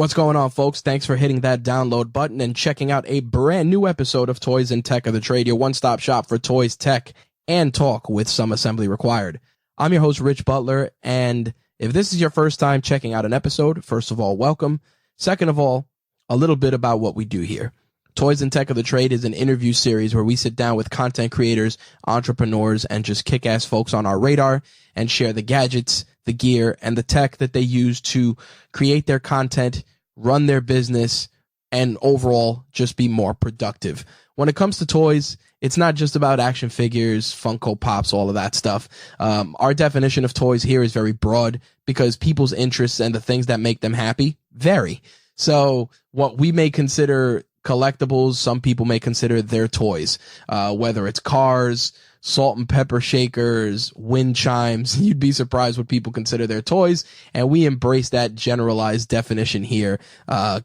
What's going on, folks? Thanks for hitting that download button and checking out a brand new episode of Toys and Tech of the Trade, your one-stop shop for toys, tech, and talk with some assembly required. I'm your host, Rich Butler, and if this is your first time checking out an episode, first of all, welcome. Second of all, a little bit about what we do here. Toys and Tech of the Trade is an interview series where we sit down with content creators, entrepreneurs, and just kick-ass folks on our radar and share the gadgets, the gear, and the tech that they use to create their content, run their business, and overall just be more productive. When it comes to toys, it's not just about action figures, Funko Pops, all of that stuff. Our definition of toys here is very broad because people's interests and the things that make them happy vary. So what we may consider collectibles, some people may consider their toys, whether it's cars, salt and pepper shakers, wind chimes. You'd be surprised what people consider their toys, and we embrace that generalized definition here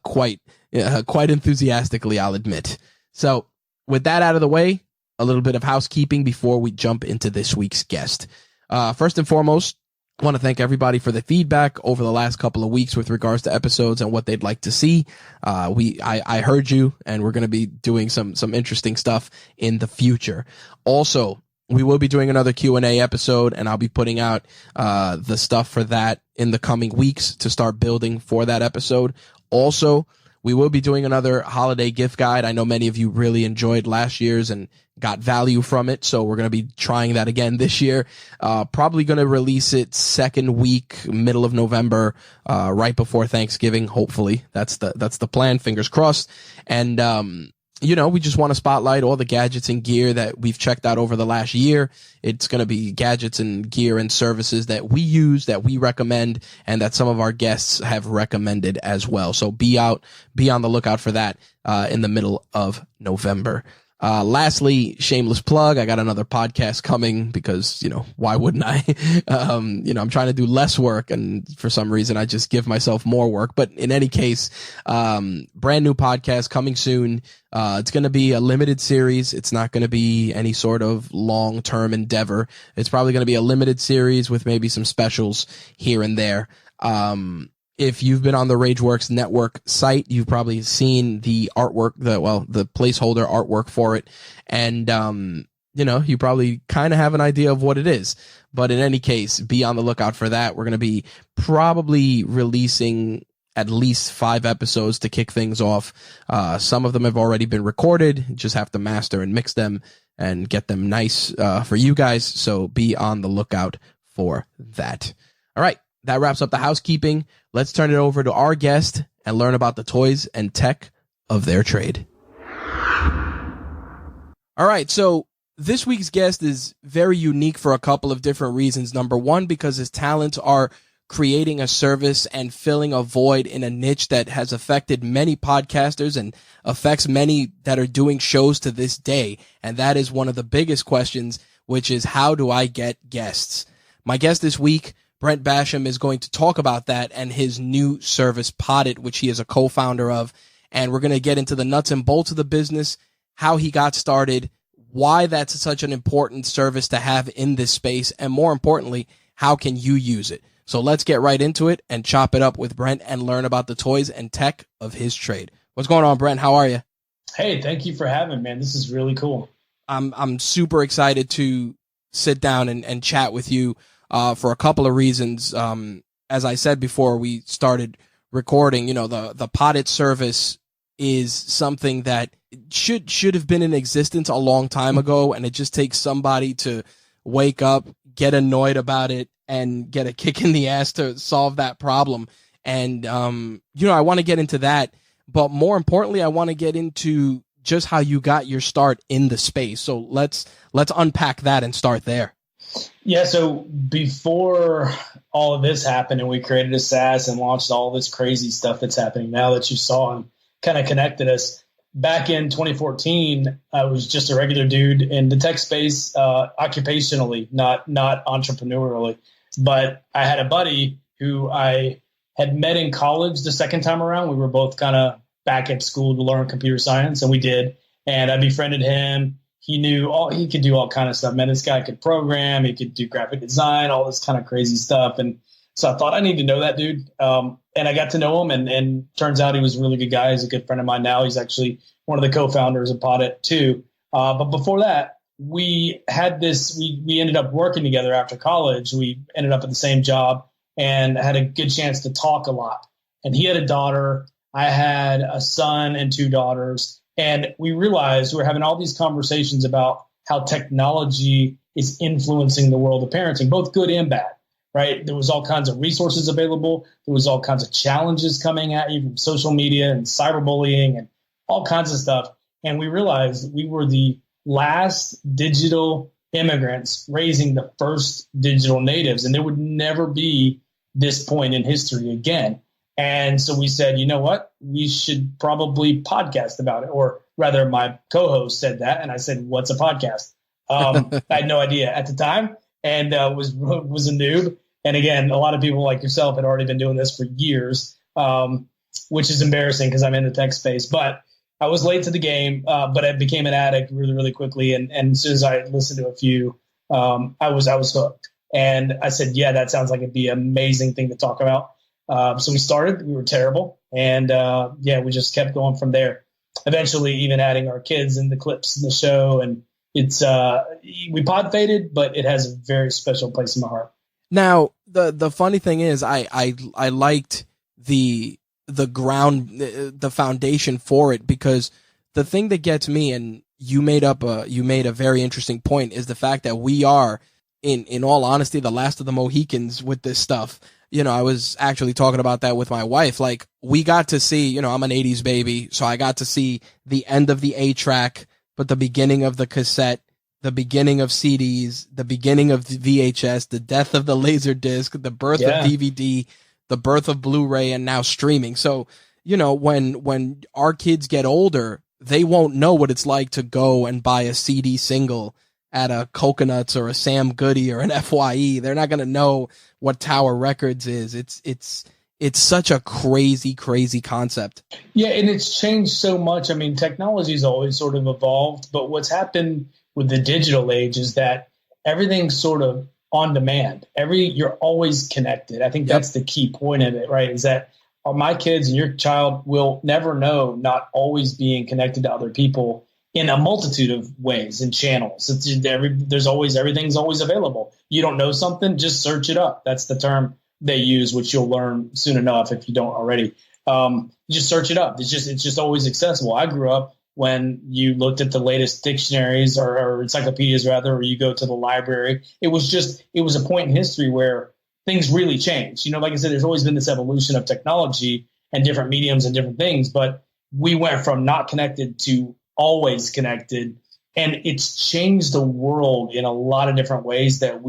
quite enthusiastically, I'll admit. So with that out of the way, a little bit of housekeeping before we jump into this week's guest. First and foremost, I want to thank everybody for the feedback over the last couple of weeks with regards to episodes and what they'd like to see. I heard you, and we're going to be doing some interesting stuff in the future. Also, we will be doing another Q&A episode, and I'll be putting out the stuff for that in the coming weeks to start building for that episode. Also, we will be doing another holiday gift guide. I know many of you really enjoyed last year's and got value from it, so we're going to be trying that again this year. Probably going to release it second week, middle of November, right before Thanksgiving. Hopefully, that's the plan. Fingers crossed. And we just want to spotlight all the gadgets and gear that we've checked out over the last year. It's going to be gadgets and gear and services that we use, that we recommend, and that some of our guests have recommended as well. So be on the lookout for that in the middle of November. Lastly, shameless plug. I got another podcast coming because, why wouldn't I? I'm trying to do less work, and for some reason I just give myself more work. But in any case, brand new podcast coming soon. It's going to be a limited series. It's not going to be any sort of long-term endeavor. It's probably going to be a limited series with maybe some specials here and there. If you've been on the RageWorks Network site, you've probably seen the artwork, the placeholder artwork for it. And, you probably kind of have an idea of what it is. But in any case, be on the lookout for that. We're going to be probably releasing at least 5 episodes to kick things off. Some of them have already been recorded. Just have to master and mix them and get them nice for you guys. So be on the lookout for that. All right. That wraps up the housekeeping. Let's turn it over to our guest and learn about the toys and tech of their trade. All right, so this week's guest is very unique for a couple of different reasons. Number one, because his talents are creating a service and filling a void in a niche that has affected many podcasters and affects many that are doing shows to this day. And that is one of the biggest questions, which is, how do I get guests? My guest this week, Brent Basham, is going to talk about that and his new service, Poddit, which he is a co-founder of. And we're going to get into the nuts and bolts of the business, how he got started, why that's such an important service to have in this space, and more importantly, how can you use it? So let's get right into it and chop it up with Brent and learn about the toys and tech of his trade. What's going on, Brent? How are you? Hey, thank you for having me, man. This is really cool. I'm super excited to sit down and chat with you. For a couple of reasons. As I said before we started recording, the Poddit service is something that should have been in existence a long time ago, and it just takes somebody to wake up, get annoyed about it, and get a kick in the ass to solve that problem. And I want to get into that, but more importantly, I want to get into just how you got your start in the space. So let's unpack that and start there. Yeah, so before all of this happened and we created a SaaS and launched all this crazy stuff that's happening now that you saw and kind of connected us, back in 2014, I was just a regular dude in the tech space, occupationally, not entrepreneurially. But I had a buddy who I had met in college the second time around. We were both kind of back at school to learn computer science, and we did. And I befriended him. He he could do all kind of stuff. Man, this guy could program. He could do graphic design, all this kind of crazy stuff. And So I thought I need to know that dude. And I got to know him, and turns out he was a really good guy. He's a good friend of mine now. He's actually one of the co-founders of Poddit too. But before that, we ended up working together after college. We ended up at the same job and had a good chance to talk a lot. And he had a daughter. I had a son and two daughters. And we realized we were having all these conversations about how technology is influencing the world of parenting, both good and bad, right? There was all kinds of resources available. There was all kinds of challenges coming at you from social media and cyberbullying and all kinds of stuff. And we realized we were the last digital immigrants raising the first digital natives, and there would never be this point in history again. And so we said, you know what, we should probably podcast about it. Or rather, my co-host said that, and I said, what's a podcast? I had no idea at the time, and was a noob. And again, a lot of people like yourself had already been doing this for years, which is embarrassing because I'm in the tech space. But I was late to the game, but I became an addict really, really quickly. And as soon as I listened to a few, I was hooked. And I said, yeah, that sounds like it'd be an amazing thing to talk about. So we started. We were terrible. And we just kept going from there. Eventually, even adding our kids in the clips in the show. And it's we pod faded, but it has a very special place in my heart. Now, the funny thing is, I liked the foundation for it, because the thing that gets me, and you made a very interesting point, is the fact that we are, in all honesty, the last of the Mohicans with this stuff. You know, I was actually talking about that with my wife. Like, we got to see, you know, I'm an 80s baby, so I got to see the end of the 8-track, but the beginning of the cassette, the beginning of CDs, the beginning of the VHS, the death of the Laserdisc, the birth of DVD, the birth of Blu-ray, and now streaming. So, you know, when our kids get older, they won't know what it's like to go and buy a CD single at a Coconuts or a Sam Goody or an FYE. They're not going to know what Tower Records is. It's such a crazy concept. Yeah, and it's changed so much. I mean, technology's always sort of evolved, but what's happened with the digital age is that everything's sort of on demand. You're always connected. I think that's the key point of it, right? Is that my kids and your child will never know not always being connected to other people in a multitude of ways and channels. Everything's always available. You don't know something, just search it up. That's the term they use, which you'll learn soon enough if you don't already. Just search it up. It's just always accessible. I grew up when you looked at the latest dictionaries or encyclopedias, rather, or you go to the library. It was a point in history where things really changed. You know, like I said, there's always been this evolution of technology and different mediums and different things, but we went from not connected to always connected, and it's changed the world in a lot of different ways that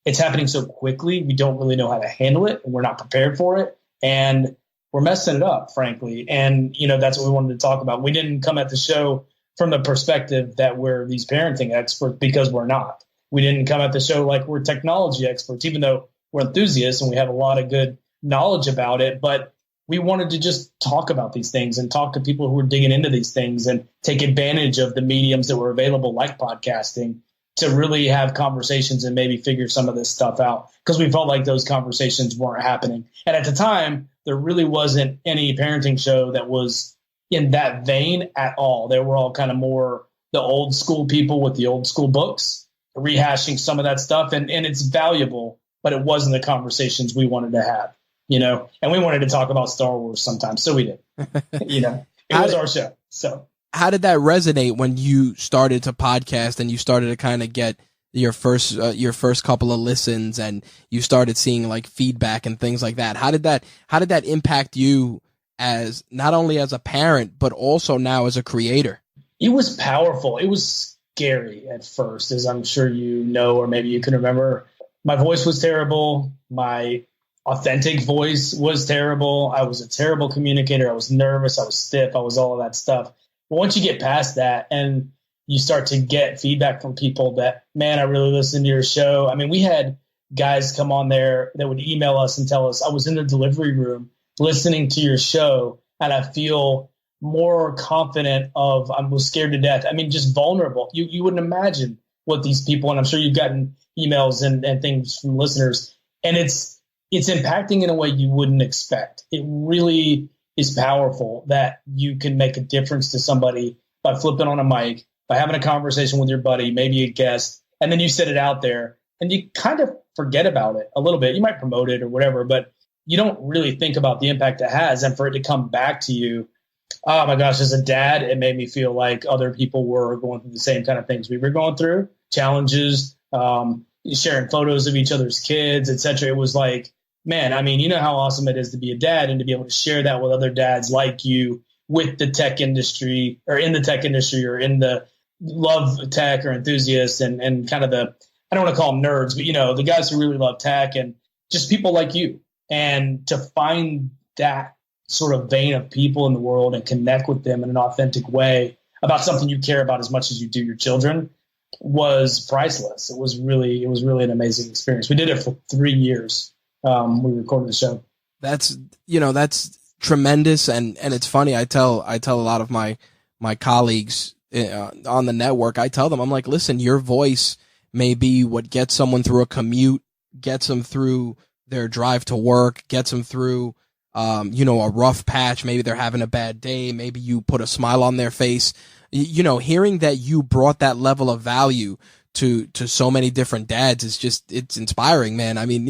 it's happening so quickly. We don't really know how to handle it, and we're not prepared for it. And we're messing it up, frankly. And, you know, that's what we wanted to talk about. We didn't come at the show from the perspective that we're these parenting experts, because we're not. We didn't come at the show like we're technology experts, even though we're enthusiasts and we have a lot of good knowledge about it. But we wanted to just talk about these things and talk to people who are digging into these things and take advantage of the mediums that were available, like podcasting, to really have conversations and maybe figure some of this stuff out, because we felt like those conversations weren't happening. And at the time, there really wasn't any parenting show that was in that vein at all. They were all kind of more the old school people with the old school books, rehashing some of that stuff. And it's valuable, but it wasn't the conversations we wanted to have, you know, and we wanted to talk about Star Wars sometimes. So we did, you know, it was our show. So how did that resonate when you started to podcast and you started to kind of get your first couple of listens and you started seeing like feedback and things like that? How did that impact you as not only as a parent, but also now as a creator? It was powerful. It was scary at first, as I'm sure you know, or maybe you can remember. My voice was terrible. My authentic voice was terrible. I was a terrible communicator. I was nervous. I was stiff. I was all of that stuff. But once you get past that and you start to get feedback from people that, man, I really listened to your show. I mean, we had guys come on there that would email us and tell us, I was in the delivery room listening to your show and I feel more confident I was scared to death. I mean, just vulnerable. You wouldn't imagine what these people, and I'm sure you've gotten emails and things from listeners, and it's it's impacting in a way you wouldn't expect. It really is powerful that you can make a difference to somebody by flipping on a mic, by having a conversation with your buddy, maybe a guest, and then you set it out there and you kind of forget about it a little bit. You might promote it or whatever, but you don't really think about the impact it has. And for it to come back to you, oh my gosh, as a dad, it made me feel like other people were going through the same kind of things we were going through, challenges, sharing photos of each other's kids, etc. It was like, man, I mean, you know how awesome it is to be a dad and to be able to share that with other dads like you with the tech industry or in the tech industry or in the love tech or enthusiasts and kind of the, I don't want to call them nerds, but, you know, the guys who really love tech and just people like you. And to find that sort of vein of people in the world and connect with them in an authentic way about something you care about as much as you do your children was priceless. It was really an amazing experience. We did it for 3 years. We recorded the show. That's Tremendous. And it's funny. I tell a lot of my colleagues on the network, I tell them, I'm like, listen, your voice may be what gets someone through a commute, gets them through their drive to work, gets them through, a rough patch. Maybe they're having a bad day. Maybe you put a smile on their face. Hearing that you brought that level of value to so many different dads is just, it's inspiring, man. I mean,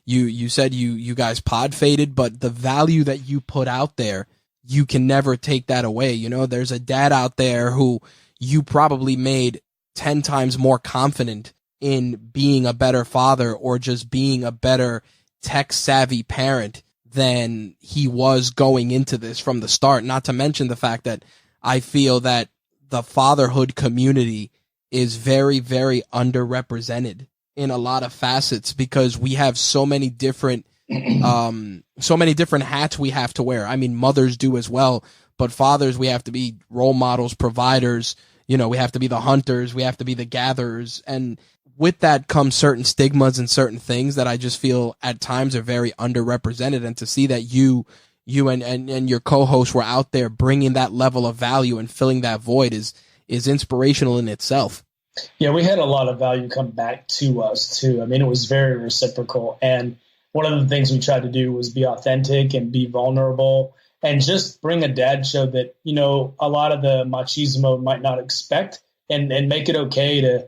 you said you guys pod faded, but the value that you put out there, you can never take that away. There's a dad out there who you probably made 10 times more confident in being a better father or just being a better tech savvy parent than he was going into this from the start. Not to mention the fact that I feel that the fatherhood community is very, very underrepresented in a lot of facets because we have so many different hats we have to wear. I mean, mothers do as well, but fathers, we have to be role models, providers, we have to be the hunters, we have to be the gatherers. And with that comes certain stigmas and certain things that I just feel at times are very underrepresented. And to see that you and your co-hosts were out there bringing that level of value and filling that void is inspirational in itself. Yeah, we had a lot of value come back to us too. I mean, it was very reciprocal. And one of the things we tried to do was be authentic and be vulnerable and just bring a dad show that, a lot of the machismo might not expect and make it okay to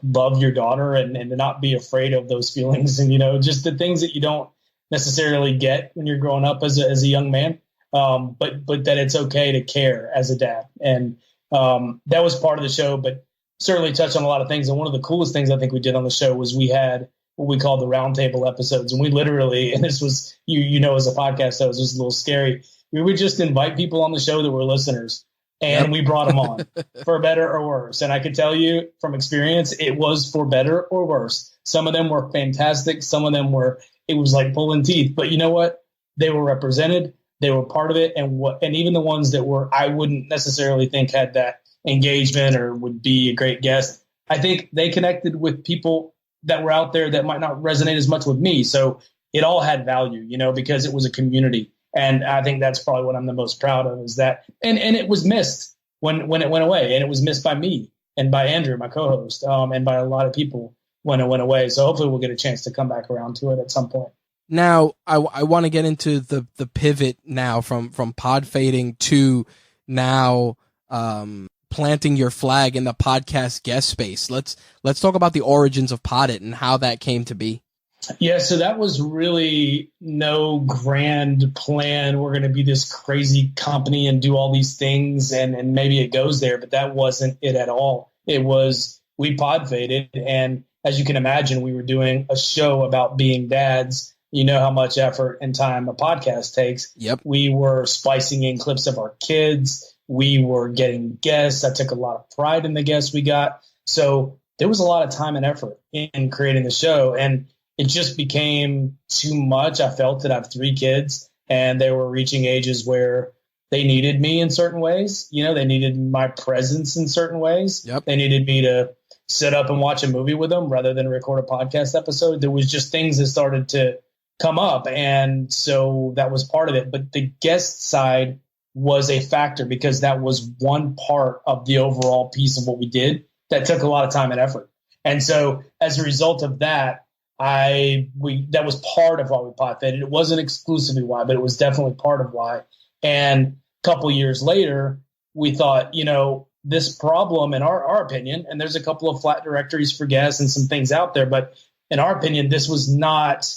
love your daughter and to not be afraid of those feelings. And, just the things that you don't necessarily get when you're growing up as a young man. But that it's okay to care as a dad. And that was part of the show, but certainly touched on a lot of things. And one of the coolest things I think we did on the show was we had what we called the roundtable episodes. And we literally, and this was, as a podcast, that was just a little scary. We would just invite people on the show that were listeners and we brought them on for better or worse. And I can tell you from experience, it was for better or worse. Some of them were fantastic. Some of them it was like pulling teeth, but you know what? They were represented. They were part of it. And even the ones that I wouldn't necessarily think had that engagement or would be a great guest, I think they connected with people that were out there that might not resonate as much with me. So it all had value, because it was a community. And I think that's probably what I'm the most proud of is that, and it was missed when it went away, and it was missed by me and by Andrew, my co-host, and by a lot of people when it went away. So hopefully we'll get a chance to come back around to it at some point. Now, I want to get into the pivot now from pod fading to now planting your flag in the podcast guest space. Let's talk about the origins of Poddit and how that came to be. Yeah, so that was really no grand plan. We're going to be this crazy company and do all these things, and maybe it goes there, but that wasn't it at all. It was, we pod faded, and as you can imagine, we were doing a show about being dads. You know how much effort and time a podcast takes. Yep. We were splicing in clips of our kids. We were getting guests. I took a lot of pride in the guests we got. So there was a lot of time and effort in creating the show, and it just became too much. I felt that I have 3 kids, and they were reaching ages where they needed me in certain ways. They needed my presence in certain ways. Yep. They needed me to sit up and watch a movie with them rather than record a podcast episode. There was just things that started to come up, and so that was part of it. But the guest side was a factor because that was one part of the overall piece of what we did that took a lot of time and effort. And so as a result of that, that was part of why we pod faded. It wasn't exclusively why, but it was definitely part of why. And a couple years later, we thought, this problem, in our opinion, and there's a couple of flat directories for guests and some things out there, but in our opinion, this was not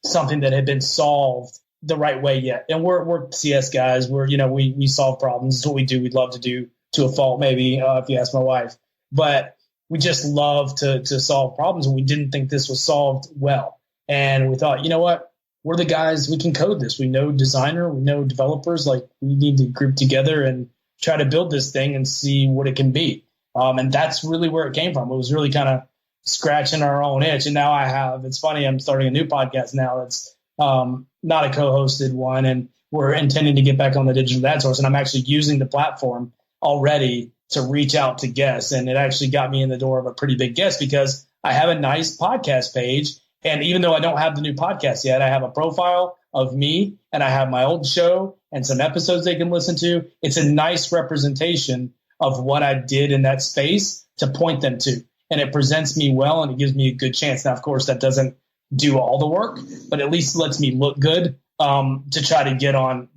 something that had been solved the right way yet. And we're CS guys. We solve problems. It's what we do. We'd love to do to a fault, maybe, if you ask my wife. But we just love to solve problems, and we didn't think this was solved well. And we thought, you know what? We're the guys, we can code this. We know designer, we know developers. Like, we need to group together and try to build this thing and see what it can be. And that's really where it came from. It was really kind of scratching our own itch. And now it's funny, I'm starting a new podcast now that's not a co-hosted one. And we're intending to get back on the digital ad source. And I'm actually using the platform already to reach out to guests. And it actually got me in the door of a pretty big guest because I have a nice podcast page. And even though I don't have the new podcast yet, I have a profile of me and I have my old show and some episodes they can listen to. It's a nice representation of what I did in that space to point them to. And it presents me well and it gives me a good chance. Now, of course, that doesn't do all the work, but at least lets me look good to try to get on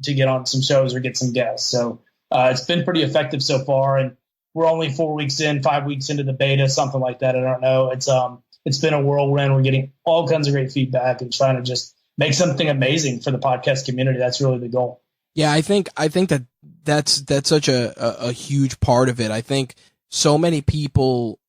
some shows or get some guests. So it's been pretty effective so far. And we're only 5 weeks into the beta, something like that. I don't know. It's been a whirlwind. We're getting all kinds of great feedback and trying to just make something amazing for the podcast community. That's really the goal. Yeah, I think that's such a huge part of it. I think so many people,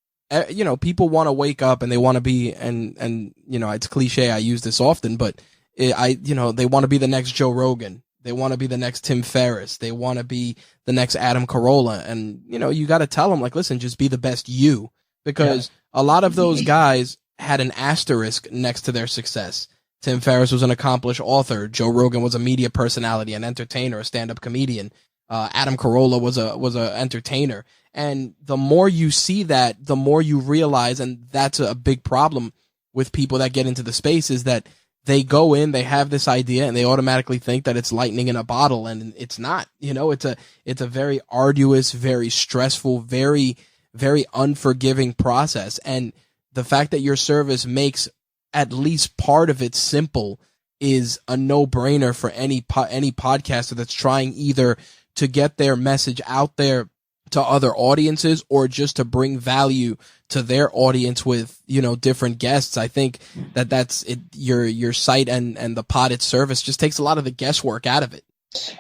people want to wake up and they want to be, and it's cliche. I use this often, but they want to be the next Joe Rogan. They want to be the next Tim Ferriss. They want to be the next Adam Carolla. And, you got to tell them, like, listen, just be the best you, because a lot of those guys had an asterisk next to their success. Tim Ferriss was an accomplished author. Joe Rogan was a media personality, an entertainer, a stand-up comedian. Adam Carolla was a entertainer. And the more you see that, the more you realize, and that's a big problem with people that get into the space, is that they go in, they have this idea, and they automatically think that it's lightning in a bottle, and it's not. It's a very arduous, very stressful, very, very unforgiving process. And the fact that your service makes at least part of it simple is a no-brainer for any podcaster that's trying either to get their message out there to other audiences or just to bring value to their audience with, different guests. I think that's it. Your site and the Poddit service just takes a lot of the guesswork out of it.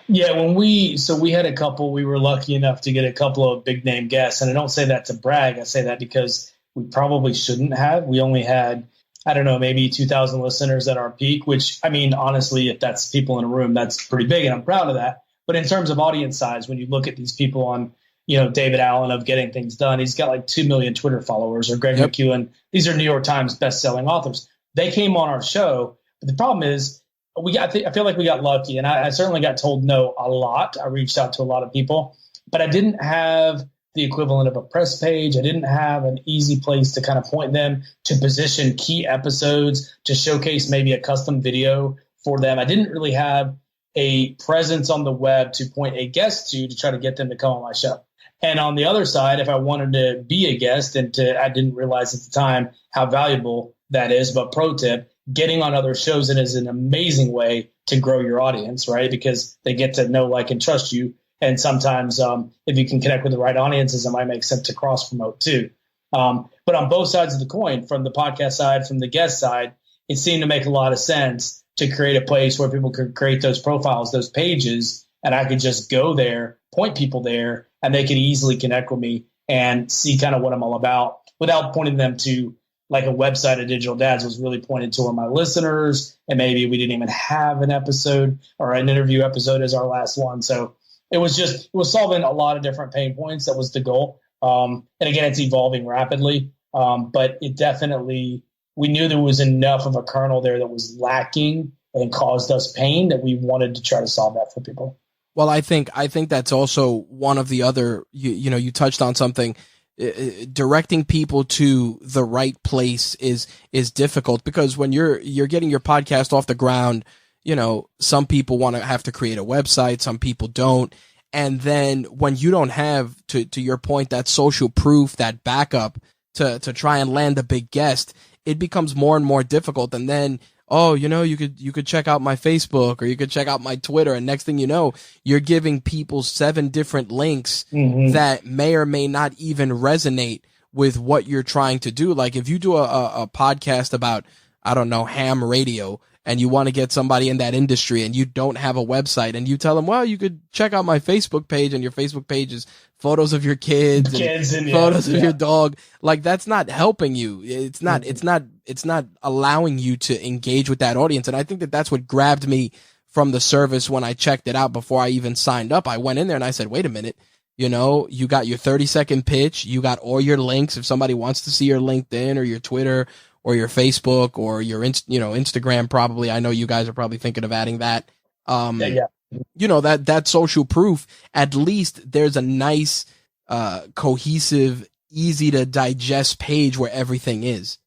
Yeah, we had we were lucky enough to get a couple of big name guests. And I don't say that to brag. I say that because we probably shouldn't have. We only had, I don't know, maybe 2,000 listeners at our peak, which, I mean, honestly, if that's people in a room, that's pretty big. And I'm proud of that. But in terms of audience size, when you look at these people on, David Allen of Getting Things Done, he's got like 2 million Twitter followers, or Greg McEwen. These are New York Times best-selling authors. They came on our show. But the problem is I feel like we got lucky, and I certainly got told no a lot. I reached out to a lot of people, but I didn't have the equivalent of a press page. I didn't have an easy place to kind of point them to position key episodes, to showcase maybe a custom video for them. I didn't really have a presence on the web to point a guest to try to get them to come on my show. And on the other side, if I wanted to be a guest, I didn't realize at the time how valuable that is, but pro tip, getting on other shows is an amazing way to grow your audience, right? Because they get to know, like, and trust you. And sometimes if you can connect with the right audiences, it might make sense to cross promote too. But on both sides of the coin, from the podcast side, from the guest side, it seemed to make a lot of sense to create a place where people could create those profiles, those pages, and I could just go there, point people there, and they could easily connect with me and see kind of what I'm all about without pointing them to like a website of Digital Dads. Was really pointed to my listeners, and maybe we didn't even have an episode or an interview episode as our last one. So it was solving a lot of different pain points. That was the goal. And again, it's evolving rapidly, but it definitely, we knew there was enough of a kernel there that was lacking and caused us pain that we wanted to try to solve that for people. Well, I think that's also one of the other, you touched on something. Directing people to the right place is difficult, because when you're getting your podcast off the ground, some people have to create a website, some people don't. And then when you don't have, to your point, that social proof, that backup to try and land a big guest, it becomes more and more difficult. And then, oh, you could check out my Facebook, or you could check out my Twitter. And next thing you know, you're giving people 7 different links that may or may not even resonate with what you're trying to do. Like if you do a podcast about, I don't know, ham radio, and you want to get somebody in that industry and you don't have a website, and you tell them, well, you could check out my Facebook page, and your Facebook page is photos of your kids and photos of your dog. Like that's not helping you. It's not allowing you to engage with that audience. And I think that that's what grabbed me from the service when I checked it out before I even signed up. I went in there and I said, wait a minute, you got your 30-second pitch. You got all your links. If somebody wants to see your LinkedIn or your Twitter or your Facebook or your Instagram, probably. I know you guys are probably thinking of adding that. That social proof, at least there's a nice, cohesive, easy to digest page where everything is.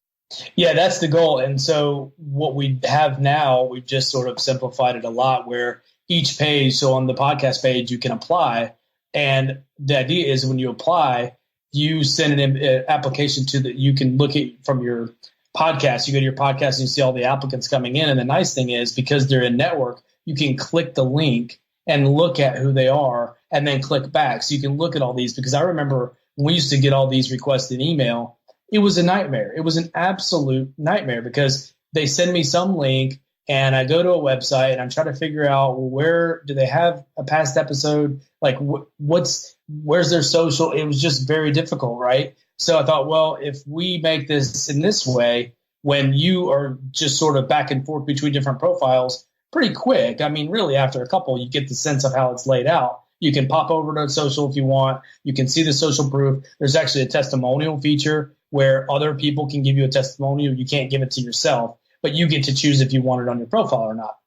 Yeah, that's the goal. And so what we have now, we've just sort of simplified it a lot, where each page, so on the podcast page, you can apply. And the idea is when you apply, you send an application you can look at from your podcast. You go to your podcast and you see all the applicants coming in. And the nice thing is, because they're in network, you can click the link and look at who they are and then click back. So you can look at all these, because I remember when we used to get all these requests in email, it was a nightmare. It was an absolute nightmare, because they send me some link and I go to a website and I'm trying to figure out, where do they have a past episode? Like where's their social? It was just very difficult. Right. So I thought, well, if we make this in this way, when you are just sort of back and forth between different profiles pretty quick, I mean, really after a couple, you get the sense of how it's laid out. You can pop over to social if you want. You can see the social proof. There's actually a testimonial feature where other people can give you a testimonial. You can't give it to yourself, but you get to choose if you want it on your profile or not.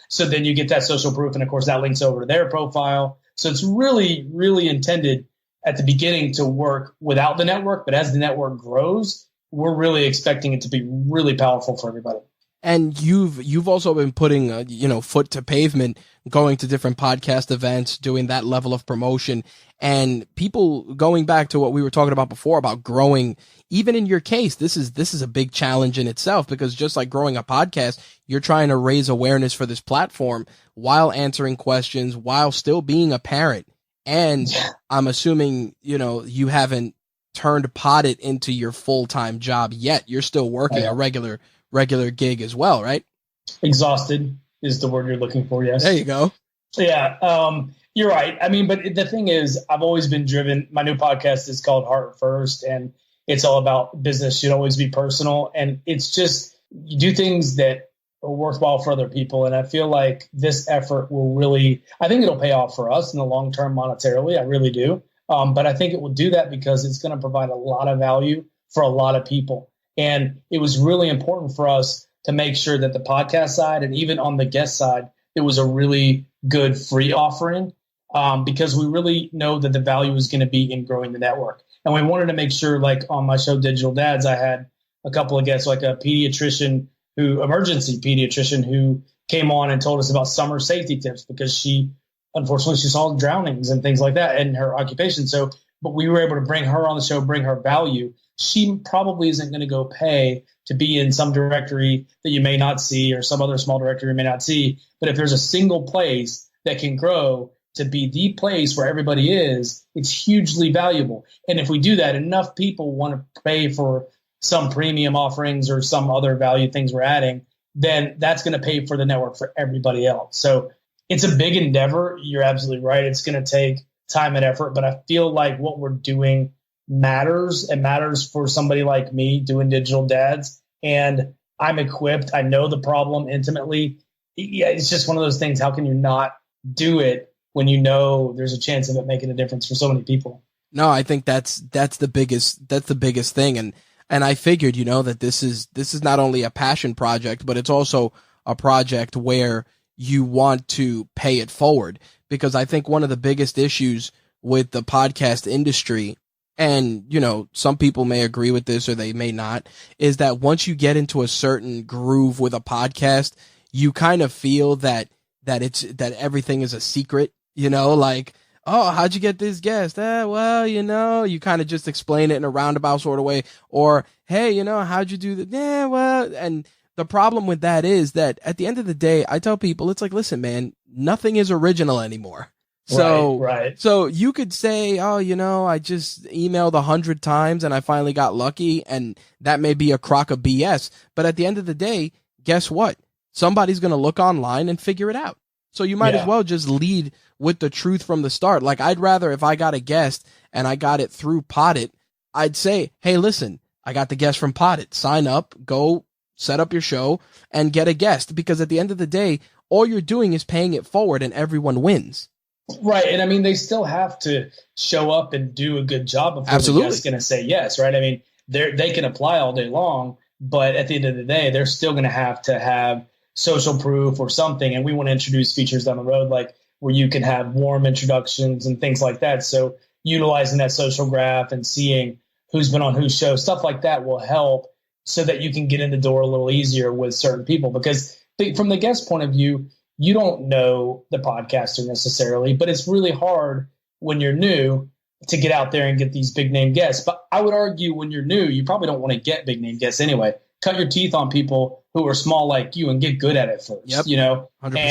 So then you get that social proof. And of course, that links over to their profile. So it's really, really intended at the beginning to work without the network. But as the network grows, we're really expecting it to be really powerful for everybody. And you've also been putting, foot to pavement, going to different podcast events, doing that level of promotion, and people, going back to what we were talking about before about growing. Even in your case, this is a big challenge in itself, because just like growing a podcast, you're trying to raise awareness for this platform while answering questions, while still being a parent. And I'm assuming, you haven't turned Poddit into your full-time job yet. You're still working a regular gig as well, right? Exhausted is the word you're looking for. Yes. There you go. Yeah. You're right. I mean, but the thing is, I've always been driven. My new podcast is called Heart First, and it's all about business should always be personal. And it's just, you do things that are worthwhile for other people. And I feel like this effort will really, I think it'll pay off for us in the long term monetarily. I really do. But I think it will do that because it's going to provide a lot of value for a lot of people. And it was really important for us to make sure that the podcast side and even on the guest side, it was a really good free offering, because we really know that the value is going to be in growing the network. And we wanted to make sure, like on my show, Digital Dads, I had a couple of guests, like a emergency pediatrician who came on and told us about summer safety tips, because unfortunately she saw drownings and things like that in her occupation. So, but we were able to bring her on the show, bring her value. She probably isn't going to go pay to be in some directory that you may not see, or some other small directory you may not see. But if there's a single place that can grow to be the place where everybody is, it's hugely valuable. And if we do that, enough people want to pay for some premium offerings or some other value things we're adding, then that's going to pay for the network for everybody else. So it's a big endeavor. You're absolutely right. It's going to take time and effort, but I feel like what we're doing matters. It matters for somebody like me doing Digital Dads, and I'm equipped. I know the problem intimately. Yeah, it's just one of those things. How can you not do it when you know there's a chance of it making a difference for so many people? No, I think that's the biggest thing. And I figured, that this is not only a passion project, but it's also a project where you want to pay it forward, because I think one of the biggest issues with the podcast industry, and, some people may agree with this or they may not, is that once you get into a certain groove with a podcast, you kind of feel that everything is a secret, like, oh, how'd you get this guest? Well, you kind of just explain it in a roundabout sort of way. Or, hey, how'd you do that? Yeah, well, and the problem with that is that at the end of the day, I tell people, it's like, listen, man, nothing is original anymore. So, right. So you could say, oh, I just emailed 100 times and I finally got lucky, and that may be a crock of BS. But at the end of the day, guess what? Somebody's going to look online and figure it out. So you might as well just lead with the truth from the start. Like, I'd rather, if I got a guest and I got it through Poddit, I'd say, hey, listen, I got the guest from Poddit. Sign up, go set up your show and get a guest, because at the end of the day, all you're doing is paying it forward and everyone wins. Right. And I mean, they still have to show up and do a good job before Absolutely. the guest's going to say yes. Right. I mean, they can apply all day long, but at the end of the day, they're still going to have social proof or something. And we want to introduce features down the road, like where you can have warm introductions and things like that. So utilizing that social graph and seeing who's been on whose show, stuff like that will help so that you can get in the door a little easier with certain people. Because from the guest point of view, you don't know the podcaster necessarily, but it's really hard when you're new to get out there and get these big name guests. But I would argue when you're new, you probably don't want to get big name guests anyway. Cut your teeth on people who are small like you and get good at it first. Yep. 100%.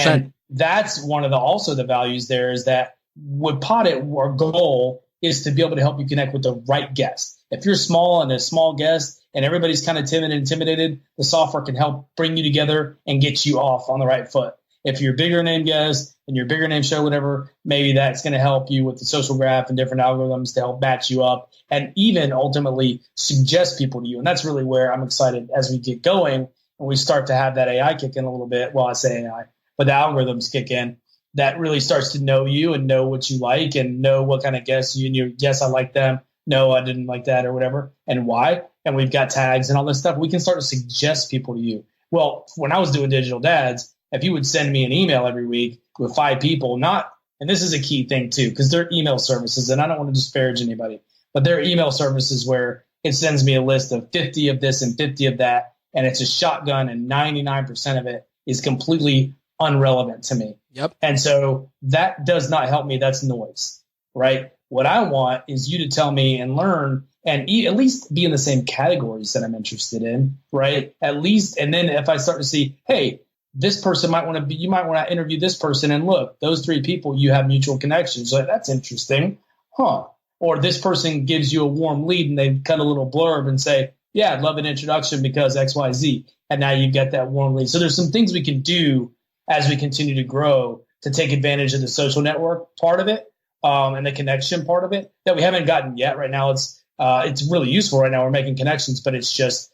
And that's one of the values there is that with Poddit, our goal is to be able to help you connect with the right guest. If you're small and a small guest and everybody's kind of timid and intimidated, the software can help bring you together and get you off on the right foot. If you're a bigger name guest and your bigger name show, whatever, maybe that's going to help you with the social graph and different algorithms to help match you up and even ultimately suggest people to you. And that's really where I'm excited as we get going and we start to have that AI kick in a little bit. Well, I say AI, but the algorithms kick in. That really starts to know you and know what you like and know what kind of guests yes, I like them. No, I didn't like that or whatever and why. And we've got tags and all this stuff. We can start to suggest people to you. Well, when I was doing Digital Dads, if you would send me an email every week with 5 people, and this is a key thing too, because they're email services, and I don't want to disparage anybody, but they're email services where it sends me a list of 50 of this and 50 of that, and it's a shotgun, and 99% of it is completely irrelevant to me. Yep. And so that does not help me. That's noise, right? What I want is you to tell me and learn and at least be in the same categories that I'm interested in, right? At least, and then if I start to see, hey, this person you might want to interview this person, and look, those 3 people, you have mutual connections. So that's interesting. Huh. Or this person gives you a warm lead and they cut a little blurb and say, yeah, I'd love an introduction because XYZ. And now you get that warm lead. So there's some things we can do as we continue to grow to take advantage of the social network part of it and the connection part of it that we haven't gotten yet. Right now, it's really useful right now. We're making connections, but it's just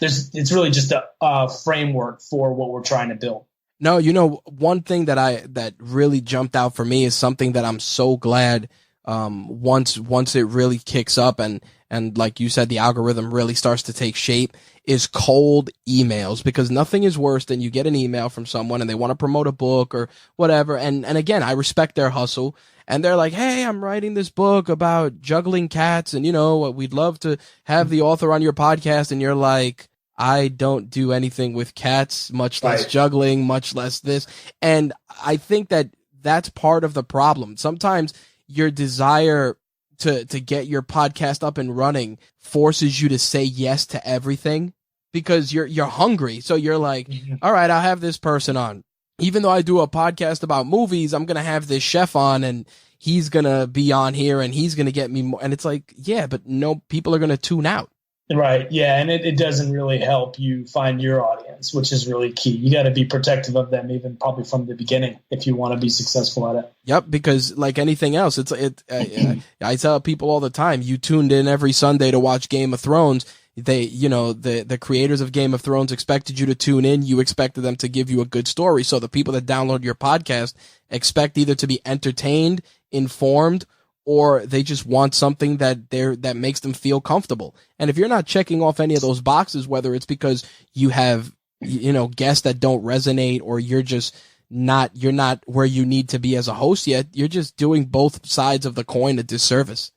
it's really just a framework for what we're trying to build. No, one thing that really jumped out for me is something that I'm so glad once it really kicks up and like you said, the algorithm really starts to take shape, is cold emails, because nothing is worse than you get an email from someone and they want to promote a book or whatever. And again, I respect their hustle. And they're like, hey, I'm writing this book about juggling cats. And, we'd love to have the author on your podcast. And you're like, I don't do anything with cats, much less juggling, much less this. And I think that that's part of the problem. Sometimes your desire to get your podcast up and running forces you to say yes to everything because you're hungry. So you're like, all right, I'll have this person on. Even though I do a podcast about movies, I'm going to have this chef on and he's going to be on here and he's going to get me more. And it's like, yeah, but no, people are going to tune out. Right. Yeah. And it doesn't really help you find your audience, which is really key. You got to be protective of them, even probably from the beginning, if you want to be successful at it. Yep. Because like anything else, I tell people all the time, you tuned in every Sunday to watch Game of Thrones. The creators of Game of Thrones expected you to tune in. You expected them to give you a good story. So the people that download your podcast expect either to be entertained, informed, or they just want something that makes them feel comfortable. And if you're not checking off any of those boxes, whether it's because you have, guests that don't resonate, or you're not where you need to be as a host yet, you're just doing both sides of the coin a disservice.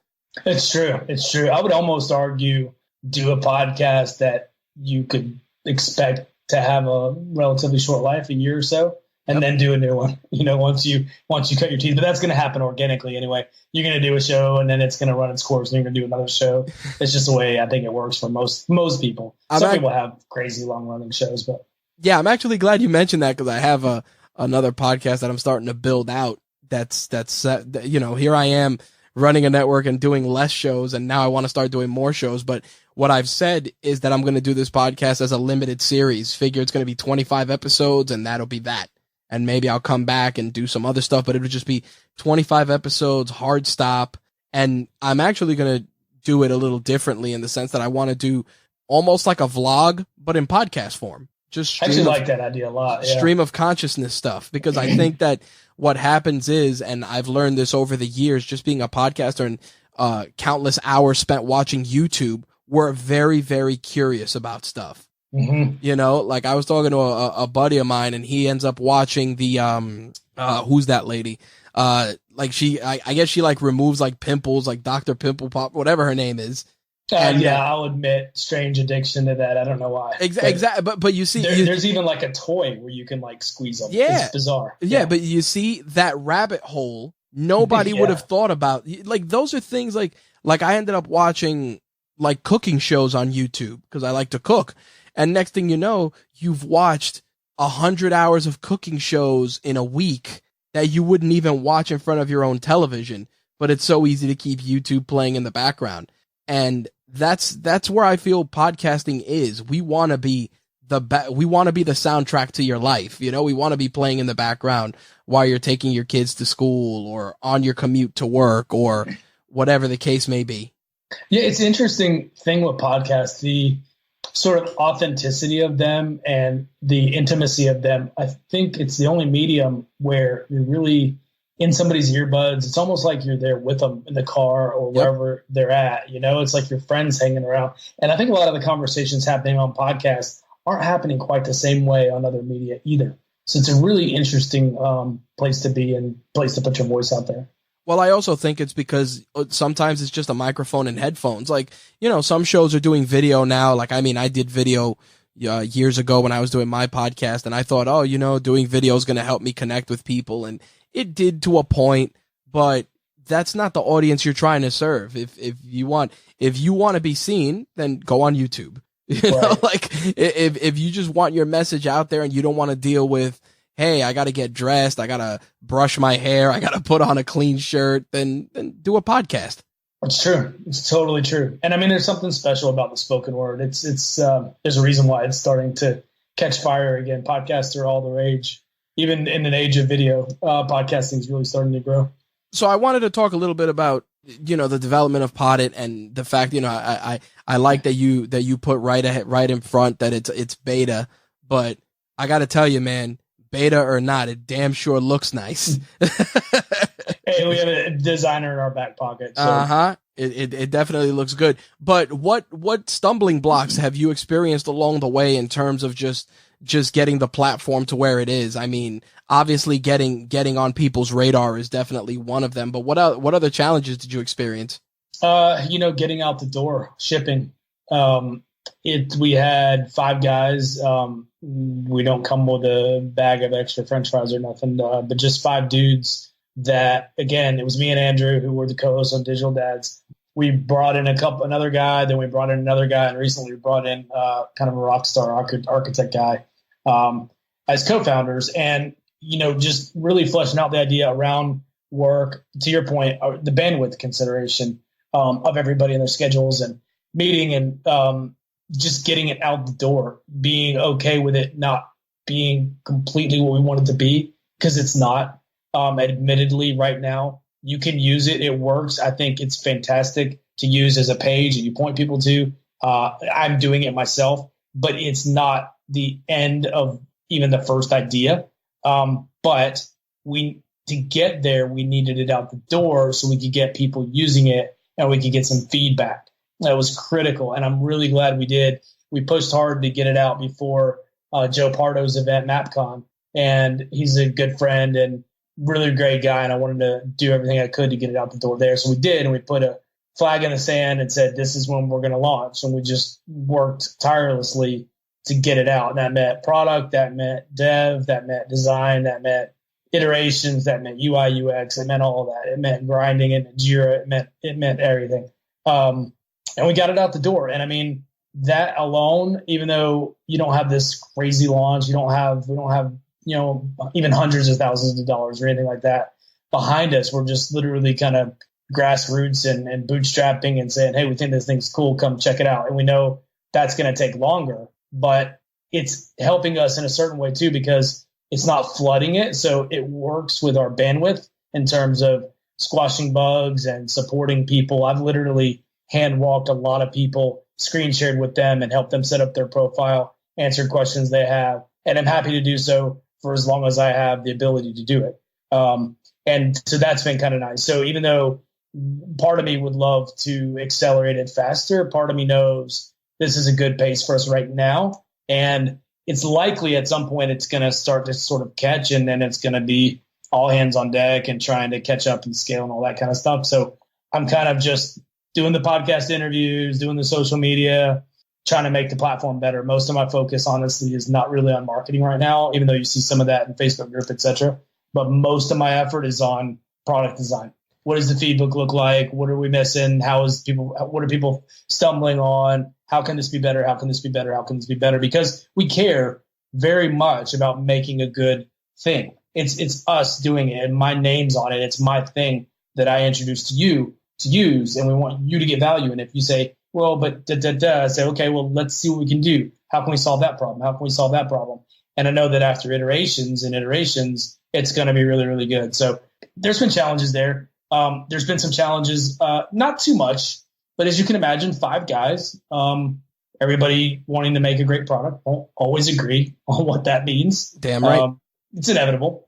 It's true. It's true. I would almost argue do a podcast that you could expect to have a relatively short life, a year or so, and then do a new one, once you cut your teeth. But that's going to happen organically anyway. You're going to do a show, and then it's going to run its course, and you're going to do another show. It's just the way I think it works for most people. Some people have crazy long running shows, but yeah, I'm actually glad you mentioned that, because I have another podcast that I'm starting to build out. That's here I am running a network and doing less shows, and now I want to start doing more shows. But what I've said is that I'm going to do this podcast as a limited series. Figure it's going to be 25 episodes, and that'll be that. And maybe I'll come back and do some other stuff, but it'll just be 25 episodes, hard stop. And I'm actually going to do it a little differently, in the sense that I want to do almost like a vlog, but in podcast form. Just I actually like that idea a lot. Yeah. Stream of consciousness stuff, because I think that what happens is, and I've learned this over the years, just being a podcaster and countless hours spent watching YouTube, we're very, very curious about stuff. Mm-hmm. Like I was talking to a buddy of mine, and he ends up watching the who's that lady? I guess she like removes like pimples, like Dr. Pimple Pop, whatever her name is. I'll admit, strange addiction to that. I don't know why. Exactly, but you see, there's even like a toy where you can like squeeze them. Yeah, it's bizarre. Yeah, but you see that rabbit hole. Nobody would have thought about. Like those are things like I ended up watching like cooking shows on YouTube, because I like to cook. And next thing you know, you've watched 100 hours of cooking shows in a week that you wouldn't even watch in front of your own television. But it's so easy to keep YouTube playing in the background. And that's where I feel podcasting is. We want to be the soundtrack to your life. We want to be playing in the background while you're taking your kids to school, or on your commute to work, or whatever the case may be. Yeah, it's an interesting thing with podcasts, the sort of authenticity of them and the intimacy of them. I think it's the only medium where you're really in somebody's earbuds. It's almost like you're there with them in the car or wherever they're at. It's like your friends hanging around. And I think a lot of the conversations happening on podcasts aren't happening quite the same way on other media either. So it's a really interesting place to be, and place to put your voice out there. Well, I also think it's because sometimes it's just a microphone and headphones. Like, some shows are doing video now. Like, I mean, I did video years ago when I was doing my podcast, and I thought, doing video is going to help me connect with people. And it did to a point, but that's not the audience you're trying to serve. If you want to be seen, then go on YouTube. Like if you just want your message out there and you don't want to deal with, hey, I got to get dressed, I got to brush my hair, I got to put on a clean shirt, then do a podcast. It's true. It's totally true. And I mean, there's something special about the spoken word. It's there's a reason why it's starting to catch fire again. Podcasts are all the rage. Even in an age of video, podcasting is really starting to grow. So I wanted to talk a little bit about, the development of Poddit, and the fact, I like that you put right in front that it's beta, but I got to tell you, man, beta or not, it damn sure looks nice. Hey, we have a designer in our back pocket. So. It definitely looks good. But what stumbling blocks have you experienced along the way in terms of just getting the platform to where it is? I mean, obviously getting on people's radar is definitely one of them, but what other challenges did you experience? Getting out the door, shipping. We had 5 guys. We don't come with a bag of extra French fries or nothing, but just 5 dudes that, again, it was me and Andrew, who were the co-hosts on Digital Dads. We brought in another guy, then we brought in another guy, and recently we brought in kind of a rock star architect guy as co-founders, and just really fleshing out the idea around work. To your point, the bandwidth consideration of everybody and their schedules, and meeting, and just getting it out the door, being okay with it not being completely what we want it to be, because it's not. Admittedly, right now, you can use it. It works. I think it's fantastic to use as a page and you point people to. I'm doing it myself, but it's not the end of even the first idea. But to get there, we needed it out the door so we could get people using it and we could get some feedback. That was critical, and I'm really glad we did. We pushed hard to get it out before Joe Pardo's event, MapCon, and he's a good friend and really great guy, and I wanted to do everything I could to get it out the door there. So we did, and we put a flag in the sand and said, this is when we're going to launch. And we just worked tirelessly to get it out. And that meant product, that meant dev, that meant design, that meant iterations, that meant UI, UX. It meant all of that. It meant grinding, it meant Jira, it meant everything. And we got it out the door. And I mean, that alone, even though you don't have this crazy launch, we don't have, even hundreds of thousands of dollars or anything like that behind us. We're just literally kind of grassroots and bootstrapping and saying, hey, we think this thing's cool. Come check it out. And we know that's going to take longer, but it's helping us in a certain way too, because it's not flooding it. So it works with our bandwidth in terms of squashing bugs and supporting people. I've literally hand walked a lot of people, screen shared with them and helped them set up their profile, answered questions they have. And I'm happy to do so for as long as I have the ability to do it. And so that's been kind of nice. So even though part of me would love to accelerate it faster, part of me knows this is a good pace for us right now. And it's likely at some point it's going to start to sort of catch, and then it's going to be all hands on deck and trying to catch up and scale and all that kind of stuff. So I'm kind of just doing the podcast interviews, doing the social media, trying to make the platform better. Most of my focus, honestly, is not really on marketing right now, even though you see some of that in Facebook group, et cetera. But most of my effort is on product design. What does the feedback look like? What are we missing? What are people stumbling on? How can this be better? How can this be better? How can this be better? Because we care very much about making a good thing. It's us doing it, and my name's on it. It's my thing that I introduced to you to use, and we want you to get value. And if you say, well, but I say, okay, well, let's see what we can do. How can we solve that problem? How can we solve that problem? And I know that after iterations, it's going to be really, really good. So there's been challenges there. There's been some challenges, not too much, but as you can imagine, 5 guys, everybody wanting to make a great product, won't always agree on what that means. Damn right. It's inevitable,